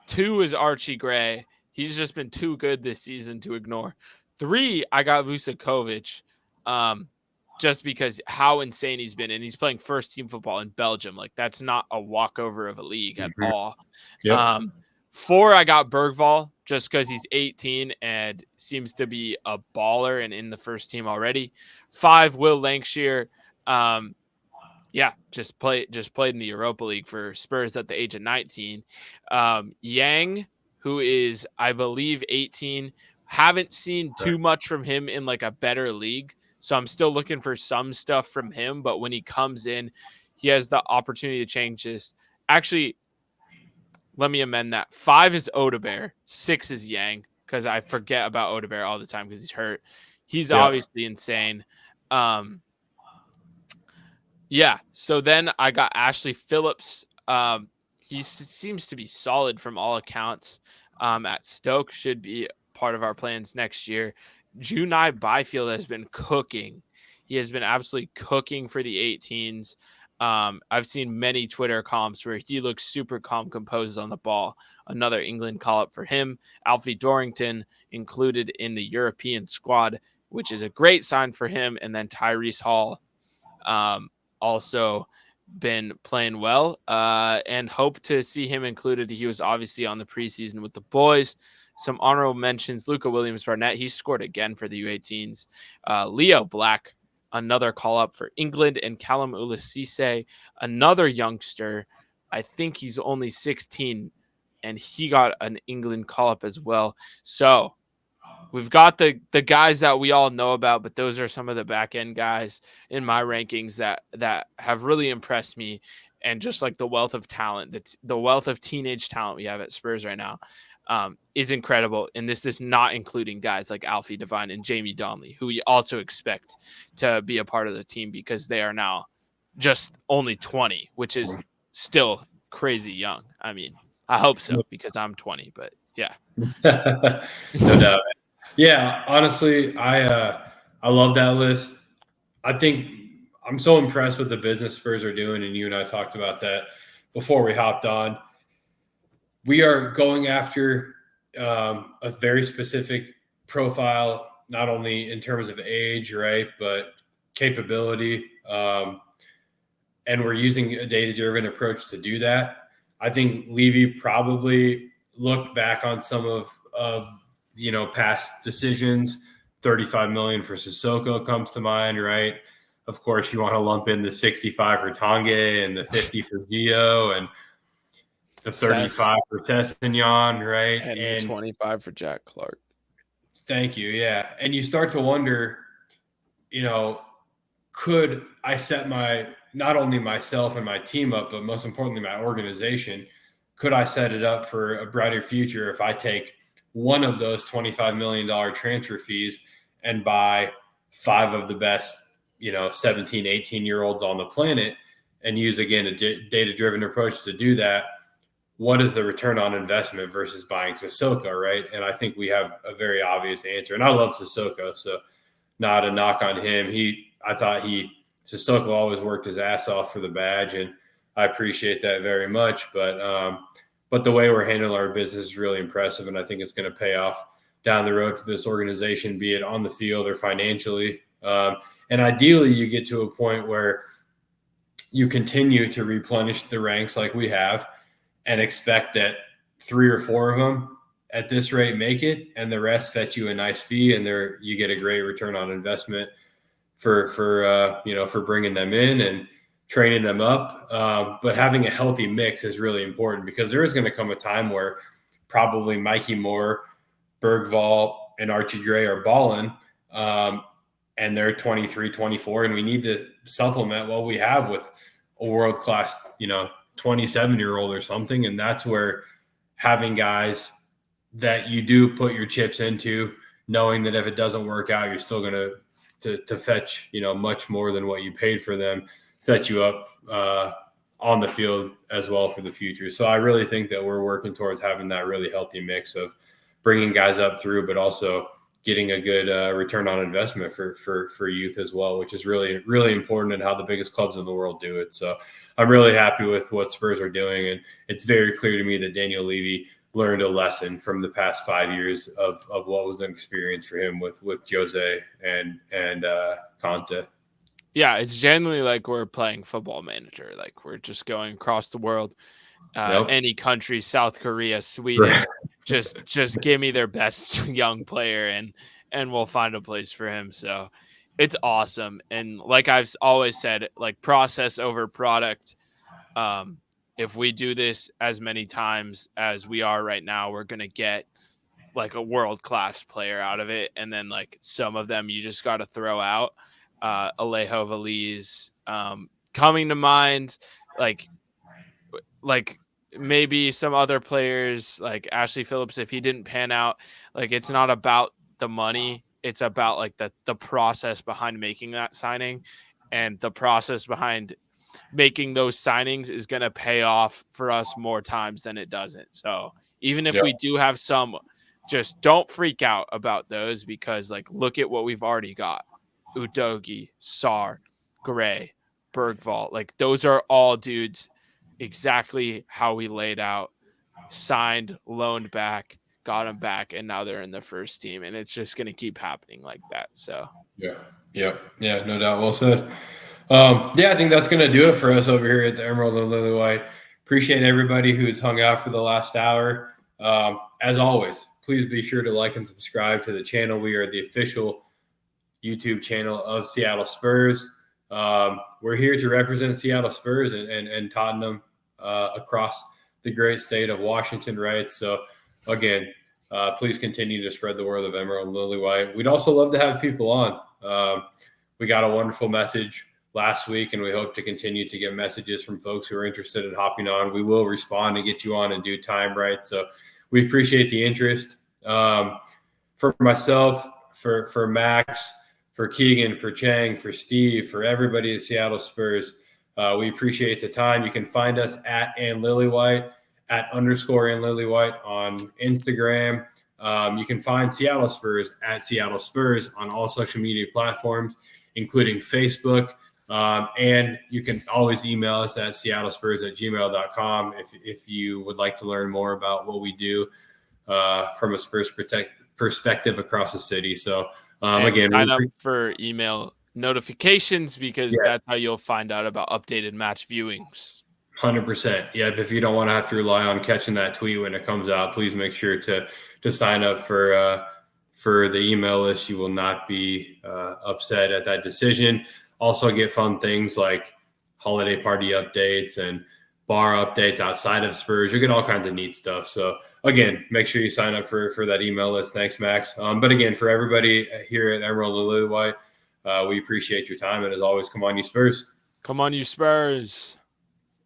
2 is Archie Gray. He's just been too good this season to ignore. 3, I got Vucevic, just because how insane he's been, and he's playing first team football in Belgium. Like, that's not a walkover of a league at all. Yep. 4, I got Bergvall, just because he's 18 and seems to be a baller and in the first team already. 5, Will Lancashire. Just played in the Europa League for Spurs at the age of 19. Yang, who is, I believe, 18. Haven't seen too much from him in like a better league, so I'm still looking for some stuff from him. But when he comes in, he has the opportunity to change this. Actually, let me amend that. 5 is Odebear. 6 is Yang, because I forget about Odebear all the time because he's hurt. He's obviously insane. So then I got Ashley Phillips. He seems to be solid from all accounts. At Stoke, should be part of our plans next year. Junai Byfield has been cooking. He has been absolutely cooking for the 18s. I've seen many Twitter comps where he looks super calm, composed on the ball. Another England call-up for him. Alfie Dorrington included in the European squad, which is a great sign for him. And then Tyrese Hall, also been playing well, and hope to see him included. He was obviously on the preseason with the boys. Some honorable mentions: Luca Williams-Barnett, he scored again for the U18s. Leo Black, another call-up for England, and Callum Ulisise, another youngster. I think he's only 16, and he got an England call-up as well. So we've got the guys that we all know about, but those are some of the back end guys in my rankings that have really impressed me. And just like the wealth of talent, the wealth of teenage talent we have at Spurs right now, is incredible. And this is not including guys like Alfie Devine and Jamie Donnelly, who we also expect to be a part of the team because they are now just only 20, which is still crazy young. I mean, I hope so because I'm 20, but yeah. No doubt. Yeah, honestly, I love that list. I think I'm so impressed with the business Spurs are doing, and you and I talked about that before we hopped on. We are going after a very specific profile, not only in terms of age, right, but capability, and we're using a data-driven approach to do that. I think Levy probably looked back on some of past decisions. 35 million for Sissoko comes to mind, right? Of course, you want to lump in the 65 for Tanguy and the 50 for Gio and the 35 for Tessignon, right? And the 25 for Jack Clark. Thank you. Yeah. And you start to wonder, could I set not only myself and my team up, but most importantly, my organization, could I set it up for a brighter future if I take one of those $25 million transfer fees and buy 5 of the best, 17, 18-year-olds on the planet and use, again, a data-driven approach to do that? What is the return on investment versus buying Sissoko, right? And I think we have a very obvious answer. And I love Sissoko, so not a knock on him. I thought Sissoko always worked his ass off for the badge, and I appreciate that very much. But the way we're handling our business is really impressive, and I think it's going to pay off down the road for this organization, be it on the field or financially. And ideally, you get to a point where you continue to replenish the ranks like we have and expect that 3 or 4 of them at this rate make it, and the rest fetch you a nice fee, and you get a great return on investment for bringing them in and training them up. But having a healthy mix is really important because there is going to come a time where probably Mikey Moore, Bergvall, and Archie Gray are balling. and they're 23, 24, and we need to supplement what we have with a world-class, 27-year-old or something. And that's where having guys that you do put your chips into, knowing that if it doesn't work out, you're still going to fetch, much more than what you paid for them, set you up on the field as well for the future. So I really think that we're working towards having that really healthy mix of bringing guys up through, but also getting a good return on investment for youth as well, which is really, really important and how the biggest clubs in the world do it. So I'm really happy with what Spurs are doing. And it's very clear to me that Daniel Levy learned a lesson from the past 5 years of what was an experience for him with Jose and Conte. Yeah, it's generally like we're playing Football Manager. Like we're just going across the world, any country, South Korea, Sweden, Right. just give me their best young player and we'll find a place for him. So it's awesome. And like I've always said, like process over product. If we do this as many times as we are right now, we're going to get like a world-class player out of it. And then like some of them you just got to throw out. Alejo Veliz coming to mind, like maybe some other players like Ashley Phillips, if he didn't pan out, like it's not about the money. It's about like the process behind making that signing, and the process behind making those signings is going to pay off for us more times than it doesn't. So even if we do have some, just don't freak out about those, because like, look at what we've already got. Udogi, Sarr, Gray, Bergvall. Like those are all dudes exactly how we laid out, signed, loaned back, got them back, and now they're in the first team. And it's just going to keep happening like that. So Yeah, no doubt. Well said. I think that's going to do it for us over here at the Emerald and Lilywhite. Appreciate everybody who's hung out for the last hour. As always, please be sure to like and subscribe to the channel. We are the official YouTube channel of Seattle Spurs. We're here to represent Seattle Spurs and Tottenham across the great state of Washington, right? So, again, please continue to spread the word of Emerald and Lilywhite. We'd also love to have people on. We got a wonderful message last week, and we hope to continue to get messages from folks who are interested in hopping on. We will respond and get you on in due time, right? So we appreciate the interest. For myself, for Max, for Keegan, for Chang, for Steve, for everybody at Seattle Spurs, we appreciate the time. You can find us at @Lilywhite, @_Lilywhite on Instagram. You can find Seattle Spurs at Seattle Spurs on all social media platforms, including Facebook. And you can always email us at seattlespurs@gmail.com if you would like to learn more about what we do from a Spurs perspective across the city. So again, sign up for email notifications, because that's how you'll find out about updated match viewings. 100%. Yeah, if you don't want to have to rely on catching that tweet when it comes out, please make sure to sign up for the email list. You will not be upset at that decision. Also get fun things like holiday party updates and bar updates outside of Spurs. You'll get all kinds of neat stuff. So again, make sure you sign up for that email list. Thanks, Max. But again, for everybody here at Emerald and Lilywhite, we appreciate your time. And as always, come on, you Spurs. Come on, you Spurs.